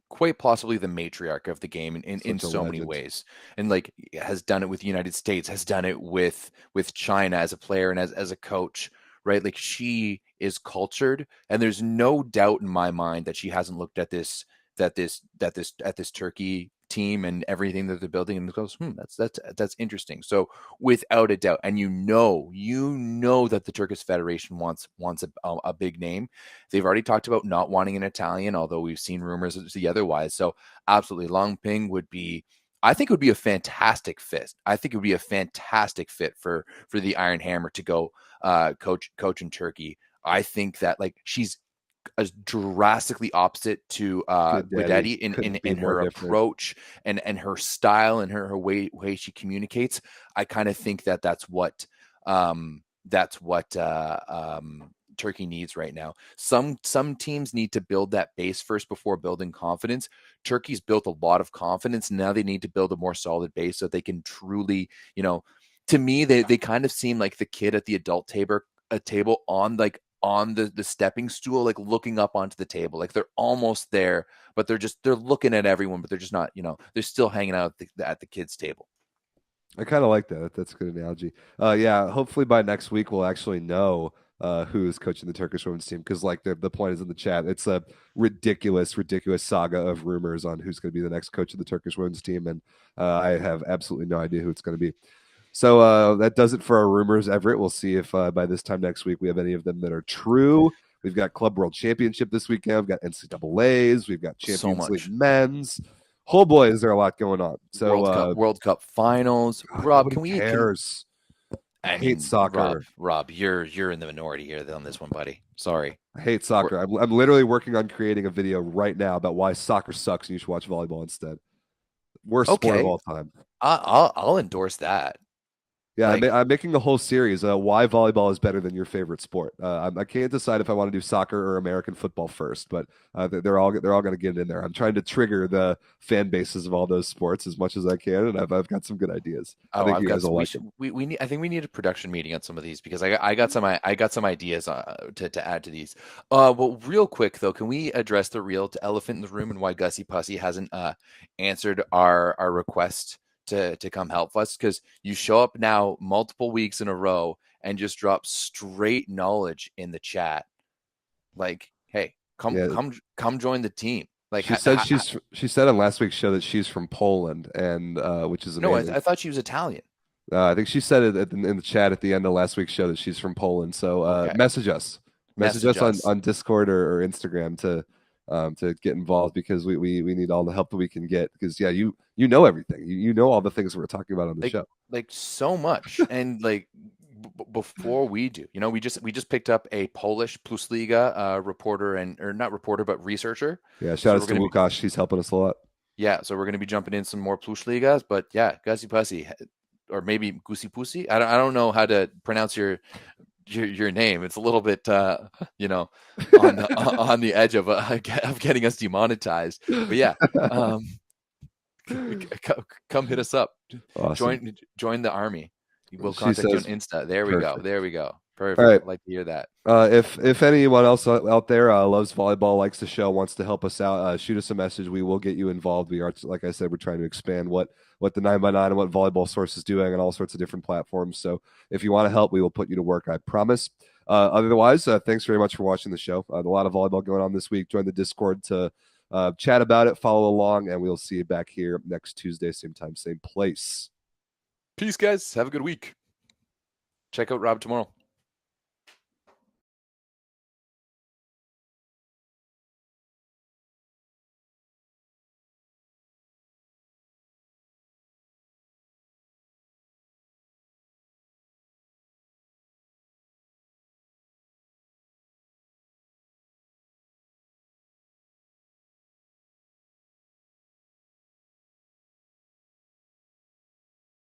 quite possibly the matriarch of the game in Such a so many legend. ways, and like has done it with the United States, has done it with China as a player and as a coach, right? Like she is cultured, and there's no doubt in my mind that she hasn't looked at this Turkey team and everything that they're building and goes, that's interesting. So without a doubt, and you know that the Turkish Federation wants a big name. They've already talked about not wanting an Italian, although we've seen rumors the otherwise. So absolutely, Long Ping would be. I think it would be a fantastic fit. I think it would be a fantastic fit for the Iron Hammer to go coach in Turkey. I think that like she's drastically opposite to Guidetti in her approach and her style and her way she communicates. I kind of think that that's what Turkey needs right now. Some teams need to build that base first before building confidence. Turkey's built a lot of confidence. Now they need to build a more solid base so they can truly, to me, they kind of seem like the kid at the adult table on the stepping stool, like looking up onto the table, like they're almost there, but they're looking at everyone, but they're just not, they're still hanging out at the kids' table. I kind of like that. That's a good analogy. Yeah, hopefully by next week we'll actually know who's coaching the Turkish women's team, because like the point is in the chat, it's a ridiculous saga of rumors on who's going to be the next coach of the Turkish women's team, and I have absolutely no idea who it's going to be. So that does it for our rumors, Everett. We'll see if by this time next week we have any of them that are true. We've got Club World Championship this weekend. We've got NCAAs. We've got Champions League men's. Oh boy, is there a lot going on. So World Cup finals. God, Rob, I hate soccer. Rob, you're in the minority here on this one, buddy. Sorry. I hate soccer. I'm literally working on creating a video right now about why soccer sucks and you should watch volleyball instead. Worst sport of all time. I'll endorse that. Yeah, I'm making a whole series. Why volleyball is better than your favorite sport. I can't decide if I want to do soccer or American football first, but they're all going to get in there. I'm trying to trigger the fan bases of all those sports as much as I can, and I've got some good ideas. I think you guys will like it. I think we need a production meeting on some of these, because I got some ideas to add to these. Well, real quick though, can we address the real elephant in the room and why Gussie Pussy hasn't answered our request to come help us? Because you show up now multiple weeks in a row and just drop straight knowledge in the chat, like, hey, come join the team. Like she said on last week's show that she's from Poland, and which is amazing. No, I thought she was Italian. I think she said it in the chat at the end of last week's show that she's from Poland. So okay. Message us on Discord or Instagram to get involved, because we need all the help that we can get, because you know everything, you know all the things we're talking about on the show, like so much. And like before we do, we just picked up a Polish PlusLiga reporter, or not reporter but researcher. Yeah, shout out to Łukasz, he's helping us a lot. Yeah, so we're going to be jumping in some more PlusLigas, but yeah, Gussie Pussy, or maybe Goosey Pussy, I don't know how to pronounce your name. It's a little bit on the edge of getting us demonetized, but yeah, come hit us up. Awesome. Join the army. We'll contact you on Insta. There we go. Perfect. All right. I'd like to hear that. If anyone else out there loves volleyball, likes the show, wants to help us out, shoot us a message. We will get you involved. We are, like I said, we're trying to expand what the 9x9 and what Volleyball Source is doing on all sorts of different platforms. So if you want to help, we will put you to work, I promise. Otherwise, thanks very much for watching the show. A lot of volleyball going on this week. Join the Discord to chat about it, follow along, and we'll see you back here next Tuesday, same time, same place. Peace, guys. Have a good week. Check out Rob tomorrow.